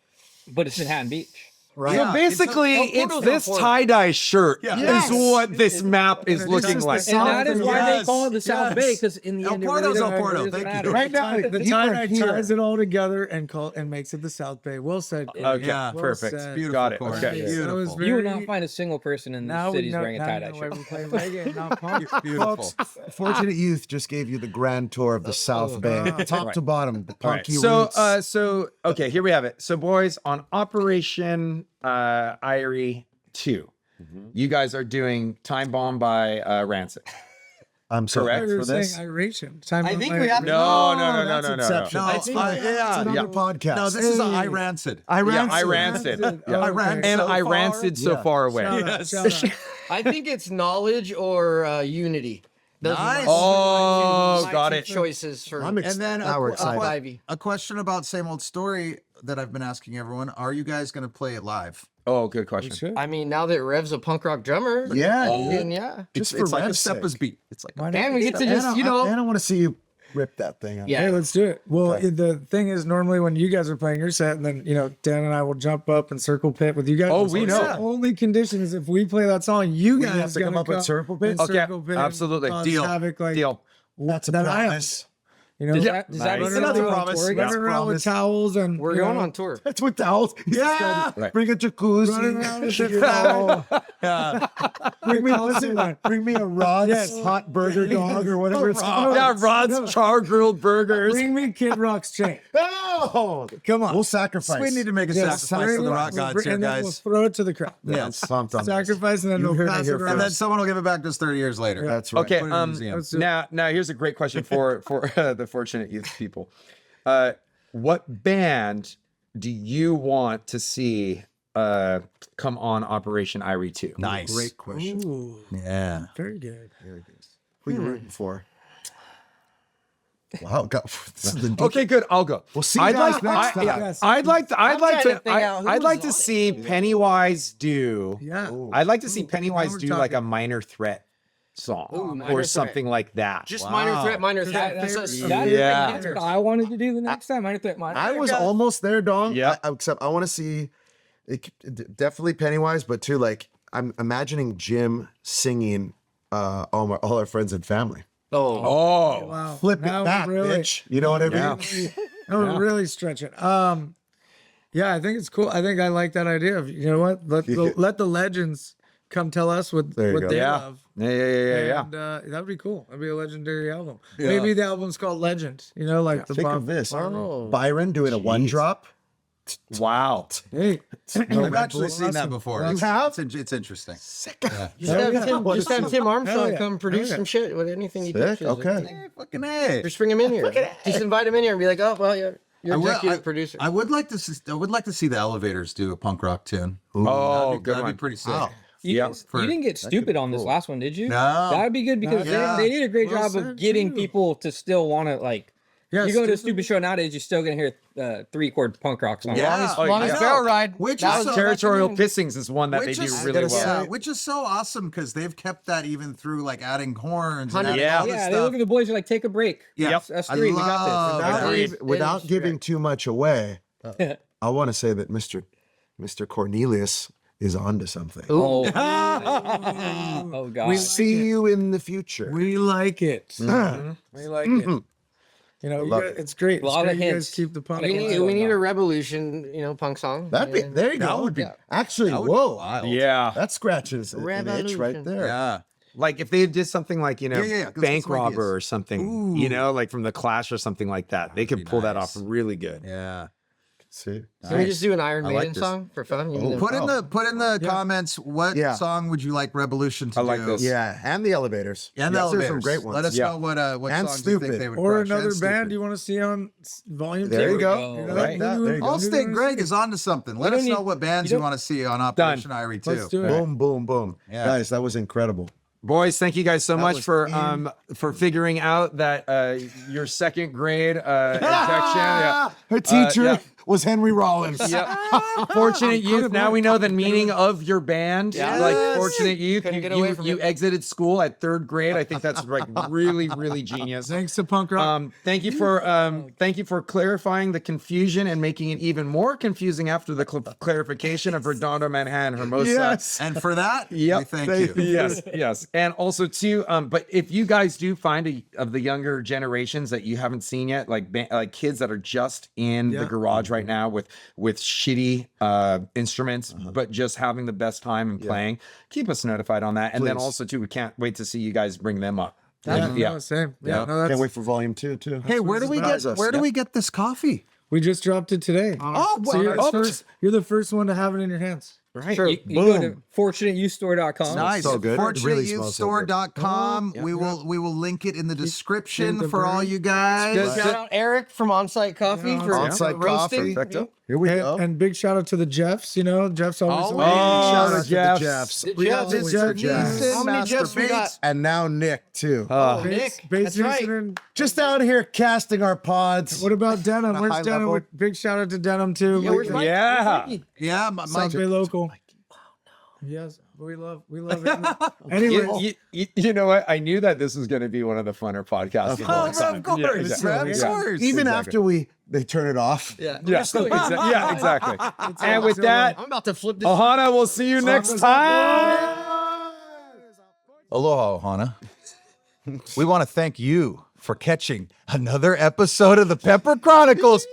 G: But it's Manhattan Beach.
B: Right.
C: So
A: Yeah,
C: basically,
F: El
C: it's
F: Porto's
C: this
F: El Porto.
C: tie-dye shirt
A: Yes.
C: is what this map is
E: it's
C: looking
E: just
C: like.
E: the
G: And
E: South
G: that is why
A: Yes,
G: they call it the South
A: yes.
G: Bay, because in the
A: El
G: end,
A: Porto's
G: it
A: El
G: really
A: Porto,
G: doesn't
A: thank you.
G: matter.
B: Right now,
E: The
B: you are
E: tie-dye
B: here.
E: ties it all together and makes it the South Bay. Well said.
C: Okay,
A: Yeah.
C: perfect.
E: Well said.
A: Beautiful.
C: Got it.
A: Corey.
C: Okay.
E: Yes, that was
A: Beautiful.
G: You will
E: very-
G: not find a single person in the
E: Now we
G: cities
E: know,
G: wearing a
E: now
G: tie-dye
E: you know
G: shirt.
E: why we play reggae and not punk.
A: Beautiful.
B: Folks, Fortunate Youth just gave you the grand tour of the South Bay, top to bottom, the
C: All right.
B: punky
C: So,
B: roots.
C: okay, here we have it. So, boys, on Operation Irie 2, you guys are doing Time Bomb by Rancid.
B: I'm so
C: correct.
E: We were
B: for
E: saying
B: this.
E: iration. Time
F: I
E: out
F: think
E: my-
F: we have-
C: No.
B: that's Inception.
A: No,
F: I think
A: yeah,
B: It's another
C: yeah.
B: podcast.
A: No, this is I Rancid.
B: I ran.
C: Yeah, I Rancid.
E: Rancid.
C: Yeah.
A: I ran
C: And
A: so
C: I
A: far.
C: Rancid so
B: Yeah.
C: far away.
E: Shout out,
A: Yes.
E: shout out.
F: I think it's knowledge or unity. Those are
A: Nice.
F: my
C: Oh,
F: my
C: got
F: two
C: it.
F: choices for
B: I'm
A: And then
B: now we're excited.
F: Ivy.
A: a question about same old story that I've been asking everyone: are you guys going to play it live?
C: Oh, good
E: We
C: question.
E: should.
F: I mean, now that Rev's a punk rock drummer,
B: Yeah.
F: and yeah,
B: Just
A: It's
B: for
A: like a
B: Rev's
A: Steppa's
B: sake.
A: beat. It's like
E: Why not?
F: and we get to
B: And
F: just you know,
B: I don't want to see you rip that thing out.
F: yeah.
E: Hey, let's do it. Well, the thing is, normally when you guys are playing your set, and then Dan and I will jump up and circle pit with you guys.
C: Oh,
E: So
C: we
E: it's
C: know.
E: the only condition is if we play that song, you guys
B: have to come
E: gonna
B: up with circle pit?
E: and
C: Okay,
E: circle pit and
C: absolutely.
E: cause
C: Deal.
E: havoc, like
C: Deal.
B: That's a
E: that I am.
B: promise.
E: You know,
G: Does
C: Yeah.
G: that, does that
C: Nice.
G: mean
A: Another
G: we're on
A: promise.
G: tour
A: Yeah.
G: again?
E: running around with towels and
F: We're
E: you
F: going
E: know,
F: on tour.
B: That's with towels.
A: Yeah.
C: Right.
B: Bring a jacuzzi.
E: running around with
B: You
E: shit.
B: know,
A: Yeah.
B: bring me bring me a Rod's
E: Yes.
B: hot burger dog or whatever it's called.
C: Yeah, Rod's char grilled burgers.
E: Bring me Kid Rock's chain.
B: Oh,
E: Come on.
B: we'll sacrifice.
A: We need to make a
E: Yes,
A: sacrifice for the rock
E: we'll
A: gods
E: bring-
A: here,
E: and then We'll
A: guys.
E: throw it to the crowd.
B: Yeah, I'm pumped on this.
E: Sacrifice and then
B: You
E: we'll
B: heard it
E: pass it
B: here
E: around.
A: And then someone will give it back to us 30 years later.
B: That's right.
C: Okay,
A: Put it in the museum.
E: Let's do it.
C: now here's a great question for the Fortunate Youth people. What band do you want to see come on Operation Irie 2?
A: Nice.
B: Great question.
E: Ooh,
A: Yeah.
E: very good.
B: Who you rooting for? Wow, this is the deep-
C: Okay, good. I'll go.
B: We'll see you guys next time.
E: Yes.
C: I'd like to.
F: I'm trying to think out
C: I'd
F: who's
C: like to
F: on it.
C: see Pennywise do.
E: Yeah.
C: I'd like to see Pennywise
E: we're
C: do like a
E: talking.
C: Minor Threat song
F: Minor
C: or
F: Threat.
C: something like that.
F: Just minor threat, minor threat.
C: Yeah.
G: That's what I wanted to do the next time.
B: I was almost there, Dong.
C: Yeah.
B: Except I want to see, definitely Pennywise, but too like I'm imagining Jim singing all our friends and family.
C: Oh,
E: Wow.
B: Flip
E: Now
B: it
E: we're
B: back,
E: really,
B: bitch. You know what I mean?
C: Yeah.
E: now we're really stretching. Yeah, I think it's cool. I think I like that idea of, you know what? Let the legends come tell us what
B: There you go.
E: they
C: yeah.
E: love.
C: Yeah.
E: And that would be cool. That'd be a legendary album. Maybe the album's called Legend. You know, like the
B: Think
E: Bob
B: of this.
F: Oh.
B: Byron doing a one drop.
C: Wow.
E: Hey,
A: I've actually seen that before.
B: You have?
A: It's interesting.
F: Just have Tim Armstrong come produce some shit with anything he
B: Sick.
F: pitches.
B: Okay.
A: Hey, fucking A.
F: Just bring him in here. Just invite him in here and be like, oh, well, you're executive producer.
A: I would like to see the Elevators do a punk rock tune.
C: Oh, good
A: That'd
C: one.
A: be pretty sick.
G: You,
C: Yeah.
G: you didn't get stupid on this last one, did you?
A: No.
G: That would be good because
A: Yeah.
G: they did a great
E: Well
G: job
E: said,
G: of getting
E: too.
G: people to still want to like.
E: yeah,
G: You go to a
E: stupid.
G: stupid show nowadays, you're still gonna hear 3-chord punk rock songs.
A: Yeah.
F: Long as
A: I know.
F: Barrel Ride.
A: Which
F: that
A: is
F: was
A: so-
C: Territorial Pissings is one that they do really well.
A: Yeah, which is so awesome because they've kept that even through like adding horns and adding
C: Yeah.
A: all this
G: Yeah, they
A: stuff.
G: look at the boys. You're like, take a break.
A: Yeah.
G: That's
A: I
G: three. We got
A: love
G: this.
A: that.
B: Without
F: It's
B: giving too much away, I want to say that Mr. Cornelius is onto something.
G: Oh, oh God.
B: See you in the future.
E: We like it. We like it. You know,
B: Love
E: it's great.
G: A lot
E: It's
G: of
E: great you
G: hints.
E: guys keep the punk.
G: We need-
F: We need a revolution, punk song.
B: That'd be, there you go.
A: That would be
B: Actually,
A: that would be
B: whoa.
A: wild.
C: Yeah.
B: That scratches an itch right
F: Revolution.
B: there.
A: Yeah.
C: Like if they did something like,
A: Yeah, 'cause
C: Bank
A: that's like
C: Robber
A: it's-
C: or something, like from the Clash or something like that. They could
A: be
C: pull that off
A: nice.
C: really good.
A: Yeah.
B: See?
F: Can we just do an Iron
A: I like
F: Maiden
A: this.
F: song for fun? You mean-
A: Put in the comments what
B: Yeah.
A: song would you like Revolution to
C: I like
A: do?
C: this.
B: Yeah, and the elevators.
A: And the
B: Yes,
A: elevators.
B: There's some great ones.
A: Let us
C: Yeah.
A: know what
B: And
A: songs you think
B: Stupid.
A: they would
E: Or
A: crush.
E: another
A: And
E: band
A: Stupid.
E: you want to see on volume
B: There
E: 2.
B: you go.
G: You know,
B: Right. There you go.
A: Allstate Greg is on to something. Let us
G: don't
A: know
G: need-
A: what bands
G: you
A: you
G: don't-
A: want to see on Operation Irie too.
E: Let's do it.
B: Boom, boom, boom.
A: Yeah.
B: Guys, that was incredible.
C: Boys, thank you guys so much
B: was
C: for figuring out that your second grade injection. Yeah.
B: Her teacher
C: yeah.
B: was Henry Rollins.
C: Yep. Fortunate Youth. Now we know the meaning of your band.
F: Yes.
C: Like Fortunate Youth.
F: Couldn't
C: You,
F: get away from
C: you
F: it.
C: exited school at 3rd grade. I think that's like really, really genius.
E: Thanks to punk rock.
C: Thank you for clarifying the confusion and making it even more confusing after the clarification of Redondo Manhattan Hermosa.
B: Yes.
A: And for that,
C: Yep.
A: we thank you.
C: Yes. And also too, but if you guys do find of the younger generations that you haven't seen yet, like kids that are just in the garage right now with shitty instruments, but just having the best time and playing, keep us notified on that. And then
B: Please.
C: also too, we can't wait to see you guys bring them up.
E: No, same. Yeah, no, that's,
B: Can't wait for volume 2 too.
A: Hey, where do we
B: surprise us.
A: do we get this coffee?
E: we just dropped it today.
A: Oh,
E: So you're,
A: well,
E: you're the first one to have it in your hands.
C: Right.
G: You go to fortunateyouthstore.com.
A: nice.
B: so good. It really smells so good.
A: FortunateYouthStore.com. We will link it in the description
E: the
A: for all
E: brand.
A: you guys.
F: Shout out Eric from Onsite Coffee for
B: On-site
F: roasting.
B: coffee. Here we go.
E: And big shout out to the Jeffs. You know, Jeff's always.
B: Shout out to
C: Jeffs.
B: the Jeffs.
F: The
B: We
F: Jeffs.
B: always
E: It's
B: do
E: Jeffs.
B: Jeffs.
F: How many Jeffs we got?
B: And now Nick too.
F: Nick,
E: Bass
F: that's right.
E: Houston.
B: Just out here casting our pods.
E: What about Denim?
B: high
E: Where's Denim?
B: level.
E: Big shout out to Denim too.
F: Yeah, where's Mike?
C: Yeah.
F: Where's Mikey?
A: Yeah, Mike.
E: South Bay local. Yes, we love it. Anyway,
C: You know what? I knew that this was going to be one of the funner podcasts.
A: Of course, man, of course.
B: Even
C: Exactly.
B: after they turn it off.
F: Yeah.
C: Yeah, yeah, exactly. And with that,
F: I'm about to flip this.
C: Ohana, we'll see you next time.
A: Aloha, Ohana. We want to thank you for catching another episode of the Pepper Chronicles.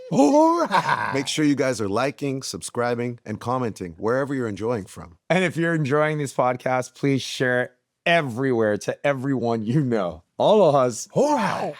B: Make sure you guys are liking, subscribing, and commenting wherever you're enjoying from.
C: And if you're enjoying this podcast, please share it everywhere to everyone you know. Alohas.
B: Hurrah!